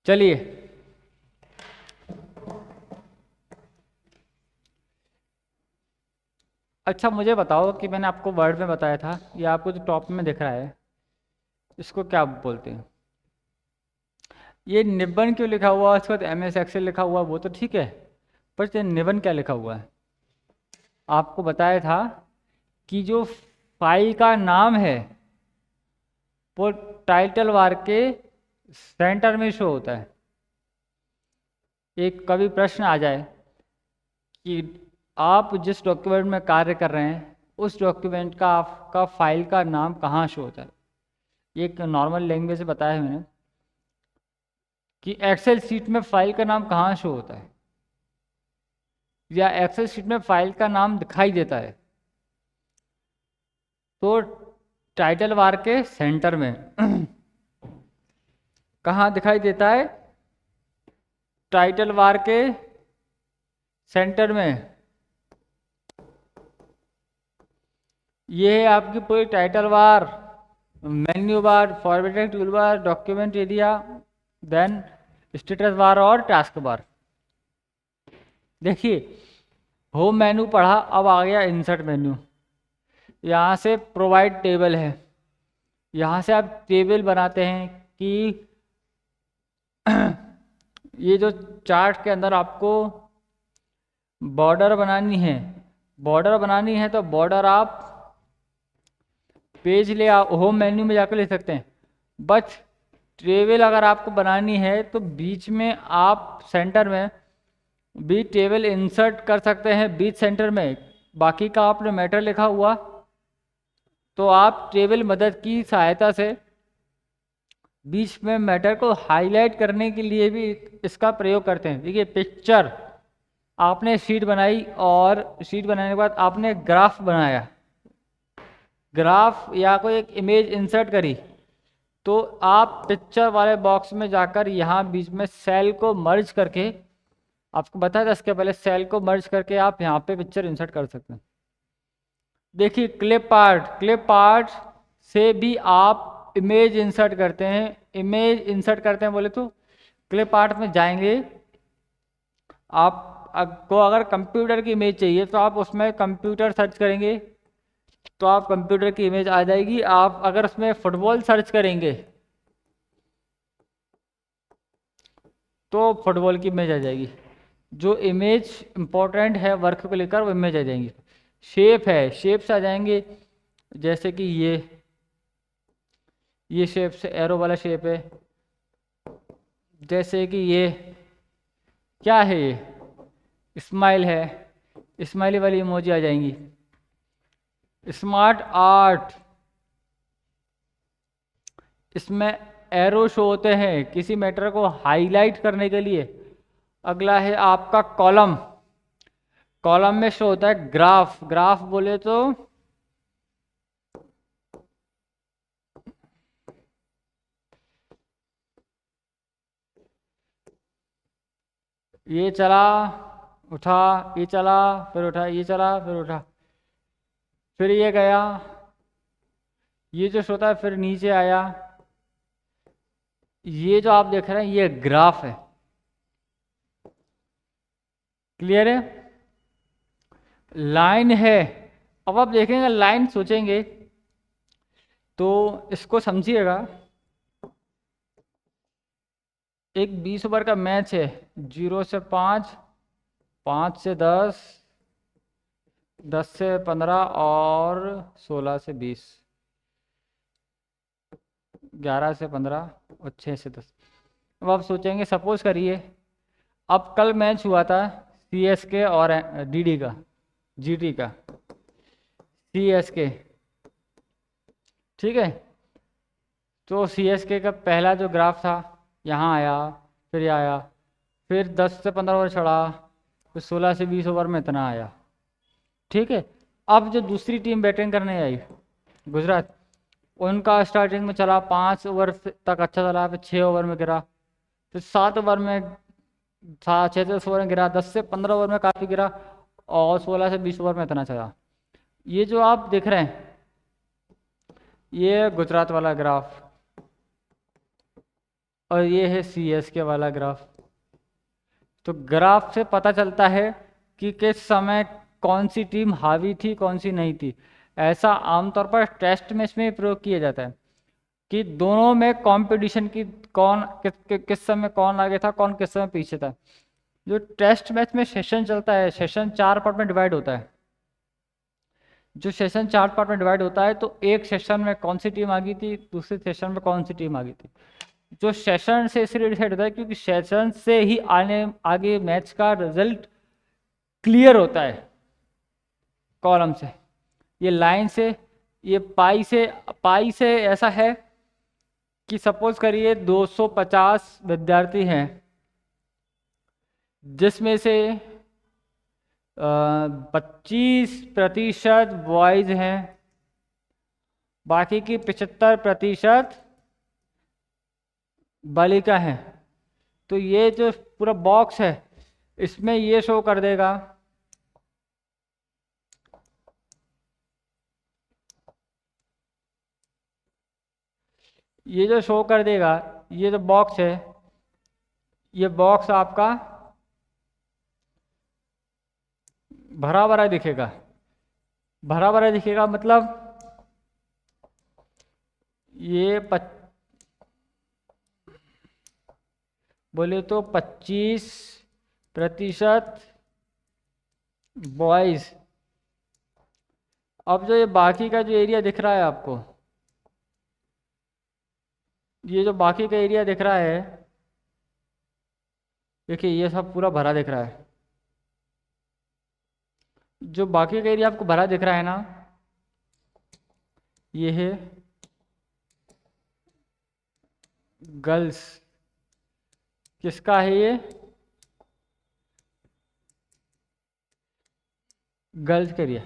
चलिए अच्छा मुझे बताओ कि मैंने आपको वर्ड में बताया था, ये आपको जो टॉप में दिख रहा है इसको क्या बोलते हैं? ये निबन क्यों लिखा हुआ है? उसके बाद MS एक्सेल लिखा हुआ है, वो तो ठीक है, पर ये निबन क्या लिखा हुआ है? आपको बताया था कि जो फाइल का नाम है वो टाइटल बार के सेंटर में शो होता है। एक कभी प्रश्न आ जाए कि आप जिस डॉक्यूमेंट में कार्य कर रहे हैं उस डॉक्यूमेंट का आपका फाइल का नाम कहाँ शो होता है? एक नॉर्मल लैंग्वेज से बताया है मैंने कि एक्सेल शीट में फाइल का नाम कहाँ शो होता है, या एक्सेल शीट में फाइल का नाम दिखाई देता है, तो टाइटल बार के सेंटर में कहाँ दिखाई देता है, टाइटल बार के सेंटर में। ये है आपकी पूरी title bar, menu bar, formatting tool bar, document area, then status bar और टास्क बार। देखिए होम मेन्यू पढ़ा, अब आ गया इंसर्ट मेन्यू। यहाँ से प्रोवाइड टेबल है, यहाँ से आप टेबल बनाते हैं कि ये जो चार्ट के अंदर आपको बॉर्डर बनानी है, बॉर्डर बनानी है तो बॉर्डर आप पेज ले होम मेन्यू में जाकर ले सकते हैं। बट टेबल अगर आपको बनानी है तो बीच में आप सेंटर में भी टेबल इंसर्ट कर सकते हैं, बीच सेंटर में। बाकी का आपने मैटर लिखा हुआ तो आप टेबल मदद की सहायता से बीच में मैटर को हाईलाइट करने के लिए भी इसका प्रयोग करते हैं। देखिए पिक्चर, आपने शीट बनाई और शीट बनाने के बाद आपने ग्राफ बनाया, ग्राफ या कोई एक इमेज इंसर्ट करी, तो आप पिक्चर वाले बॉक्स में जाकर यहाँ बीच में सेल को मर्ज करके, आपको बताया था इसके पहले, सेल को मर्ज करके आप यहाँ पे पिक्चर इंसर्ट कर सकते हैं। देखिए क्लिप आर्ट, क्लिप आर्ट से भी आप इमेज इंसर्ट करते हैं। इमेज इंसर्ट करते हैं बोले तो क्लिप आर्ट में जाएंगे, आपको अगर कंप्यूटर की इमेज चाहिए तो आप उसमें कंप्यूटर सर्च करेंगे तो आप कंप्यूटर की इमेज आ जाएगी। आप अगर उसमें फुटबॉल सर्च करेंगे तो फुटबॉल की इमेज आ जाएगी। जो इमेज इंपॉर्टेंट है वर्क को लेकर वो इमेज आ जाएंगी। शेप है, शेप से आ जाएंगे, जैसे कि ये शेप से एरो वाला शेप है, जैसे कि ये क्या है, ये स्माइल है, स्माइली वाली इमोजी आ जाएंगी। स्मार्ट आर्ट, इसमें एरो शो होते हैं किसी मैटर को हाईलाइट करने के लिए। अगला है आपका कॉलम, कॉलम में शो होता है ग्राफ। ग्राफ बोले तो ये चला उठा, ये चला फिर उठा, ये चला फिर उठा, फिर ये गया, ये जो होता है फिर नीचे आया। ये जो आप देख रहे हैं ये ग्राफ है। क्लियर है? लाइन है, अब आप देखेंगे लाइन सोचेंगे तो इसको समझिएगा। एक 20 ओवर का मैच है, 0 से 5, 5 से 10, 10 से 15 और 16 से 20, 11 से 15 और 6 से 10। अब आप सोचेंगे सपोज करिए अब कल मैच हुआ था CSK और DD का, GT का, CSK, ठीक है। तो CSK का पहला जो ग्राफ था यहाँ आया, फिर ये आया, फिर 10 से 15 ओवर चढ़ा, फिर 16 से 20 ओवर में इतना आया, ठीक है। अब जो दूसरी टीम बैटिंग करने आई गुजरात, उनका स्टार्टिंग में चला 5 ओवर तक अच्छा चला, फिर 6 ओवर में गिरा, फिर 7 ओवर में था, 6 ओवर में गिरा, 10 से 15 ओवर में काफ़ी गिरा और 16 से 20 ओवर में इतना चला। ये जो आप देख रहे हैं ये गुजरात वाला ग्राफ और ये है CSK वाला ग्राफ। तो ग्राफ से पता चलता है कि किस समय कौन सी टीम हावी थी कौन सी नहीं थी। ऐसा आमतौर पर टेस्ट मैच में प्रयोग किया जाता है कि दोनों में कंपटीशन की कौन किस समय कौन आगे था कौन किस समय पीछे था। जो टेस्ट मैच में सेशन चलता है, सेशन 4 पार्ट में डिवाइड होता है। जो सेशन 4 पार्ट में डिवाइड होता है तो एक सेशन में कौन सी टीम आ गई थी, दूसरे सेशन में कौन सी टीम आ गई थी। जो सेशन से इसलिए डिसाइड होता है क्योंकि सेशन से ही आगे मैच का रिजल्ट क्लियर होता है। कॉलम से, ये लाइन से, ये पाई से ऐसा है कि सपोज करिए 250 विद्यार्थी हैं, जिसमें से 25% बॉयज हैं, बाकी की 75% बालिका हैं। तो ये जो पूरा बॉक्स है इसमें ये शो कर देगा, ये जो शो कर देगा, ये जो बॉक्स है, ये बॉक्स आपका भरा भरा दिखेगा। भरा भरा दिखेगा मतलब ये बोले तो 25% बॉयज। अब जो ये बाकी का जो एरिया दिख रहा है आपको, ये जो बाकी का एरिया दिख रहा है, देखिए ये सब पूरा भरा दिख रहा है। जो बाकी का एरिया आपको भरा दिख रहा है ना, ये है गर्ल्स। किसका है ये? गर्ल्स का एरिया।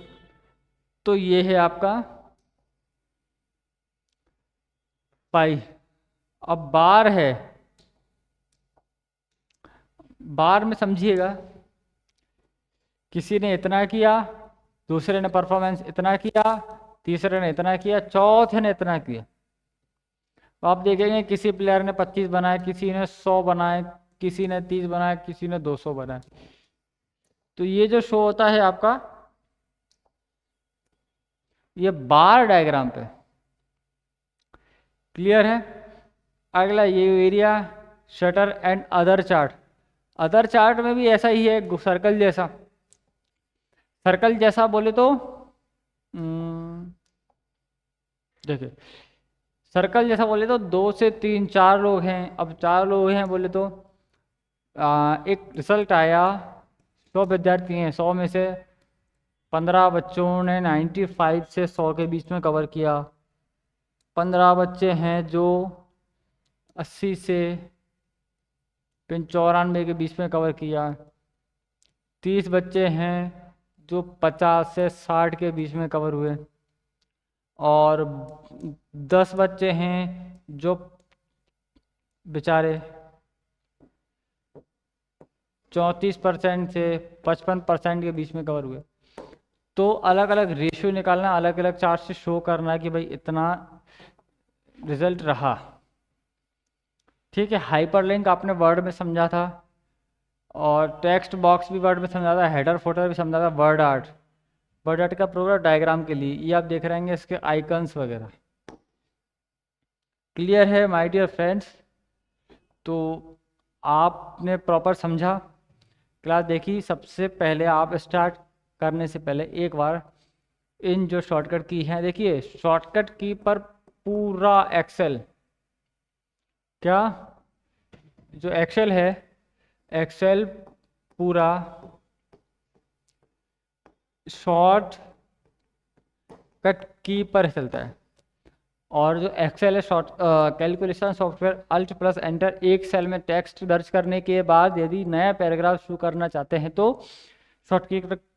तो ये है आपका पाई। अब बार है, बार में समझिएगा, किसी ने इतना किया, दूसरे ने परफॉर्मेंस इतना किया, तीसरे ने इतना किया, चौथे ने इतना किया। तो आप देखेंगे किसी प्लेयर ने 25 बनाए, किसी ने 100 बनाए, किसी ने 30 बनाए, किसी ने 200 बनाए। तो ये जो शो होता है आपका, ये बार डायग्राम पे। क्लियर है? अगला ये area, shutter and other chart. Other chart में भी ऐसा ही है, सर्कल जैसा। सर्कल जैसा बोले तो देखिए, सर्कल जैसा बोले तो 2 से 3 4 लोग हैं। अब 4 लोग हैं बोले तो एक रिजल्ट आया, 100 विद्यार्थी हैं, 100 में से 15 बच्चों ने 95 से 100 के बीच में कवर किया। 15 बच्चे हैं जो 80 से 94 के बीच में कवर किया। 30 बच्चे हैं जो 50 से 60 के बीच में कवर हुए। और 10 बच्चे हैं जो बेचारे 34% से 55% के बीच में कवर हुए। तो अलग अलग रेशियो निकालना, अलग अलग चार्ट से शो करना कि भाई इतना रिजल्ट रहा। ठीक है, हाइपरलिंक आपने वर्ड में समझा था, और टेक्स्ट बॉक्स भी वर्ड में समझा था, हेडर फोटर भी समझा था। वर्ड आर्ट, वर्ड आर्ट का प्रोग्राम डायग्राम के लिए ये आप देख रहे हैं इसके आइकन्स वगैरह। क्लियर है माय डियर फ्रेंड्स? तो आपने प्रॉपर समझा, क्लास देखी। सबसे पहले आप स्टार्ट करने से पहले एक बार इन जो शॉर्टकट की हैं, देखिए शॉर्टकट की पर पूरा एक्सेल, क्या जो एक्सेल है, एक्सेल पूरा शॉर्ट कट की पर चलता है। और जो एक्सेल है, short calculation software, alt plus enter. एक सेल में टेक्स्ट दर्ज करने के बाद यदि नया पैराग्राफ शुरू करना चाहते हैं तो शॉर्ट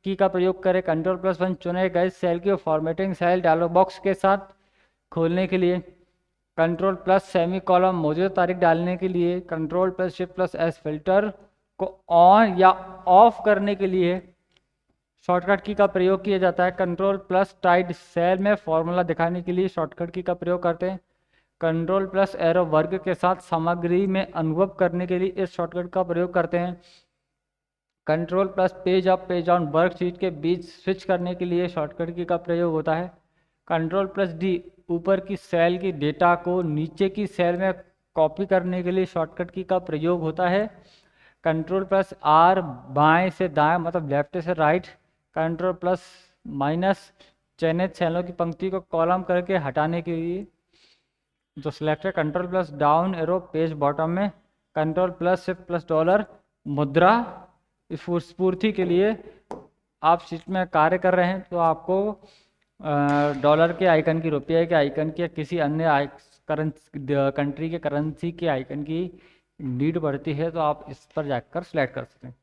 की का प्रयोग करें। कंट्रोल+1 चुने गए सेल की फॉर्मेटिंग सेल डायलॉग बॉक्स के साथ खोलने के लिए। कंट्रोल+ सेमी कॉलम मौजूदा तारीख डालने के लिए। कंट्रोल+Shift+S फिल्टर को ऑन या ऑफ करने के लिए शॉर्टकट की का प्रयोग किया जाता है। कंट्रोल+ टाइट सेल में फॉर्मूला दिखाने के लिए शॉर्टकट की का प्रयोग करते हैं। कंट्रोल+ एरो वर्ग के साथ सामग्री में अनुभव करने के लिए इस शॉर्टकट का प्रयोग करते हैं। Control+ page up page down worksheet के बीच स्विच करने के लिए शॉर्टकट की का प्रयोग होता है। कंट्रोल+D ऊपर की सेल की डेटा को नीचे की सेल में कॉपी करने के लिए शॉर्टकट की का प्रयोग होता है। कंट्रोल+R बाएं से दाएं मतलब लेफ्ट से राइट। कंट्रोल+- चयनित सेलों की पंक्ति को कॉलम करके हटाने के लिए जो सिलेक्ट है। Control+ down arrow page bottom में। कंट्रोल+Shift+$ मुद्रा स्फूर्ति के लिए आप शीट में कार्य कर रहे हैं तो आपको डॉलर के आइकन की, रुपये के आइकन की, किसी अन्य कंट्री के करेंसी के आइकन की नीड पड़ती है तो आप इस पर जाकर सिलेक्ट कर सकते हैं।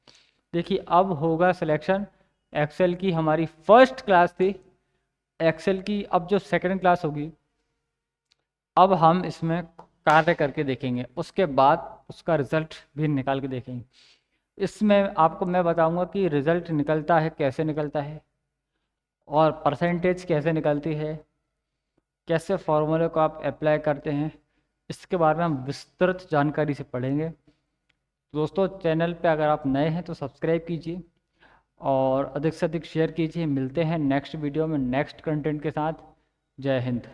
देखिए अब होगा सिलेक्शन। एक्सेल की हमारी फर्स्ट क्लास थी, एक्सेल की अब जो सेकंड क्लास होगी, अब हम इसमें कार्य करके देखेंगे, उसके बाद उसका रिजल्ट भी निकाल के देखेंगे। इसमें आपको मैं बताऊंगा कि रिजल्ट निकलता है कैसे निकलता है और परसेंटेज कैसे निकलती है, कैसे फॉर्मूले को आप अप्लाई करते हैं, इसके बारे में हम विस्तृत जानकारी से पढ़ेंगे। दोस्तों चैनल पे अगर आप नए हैं तो सब्सक्राइब कीजिए और अधिक से अधिक शेयर कीजिए। मिलते हैं नेक्स्ट वीडियो में नेक्स्ट कंटेंट के साथ। जय हिंद।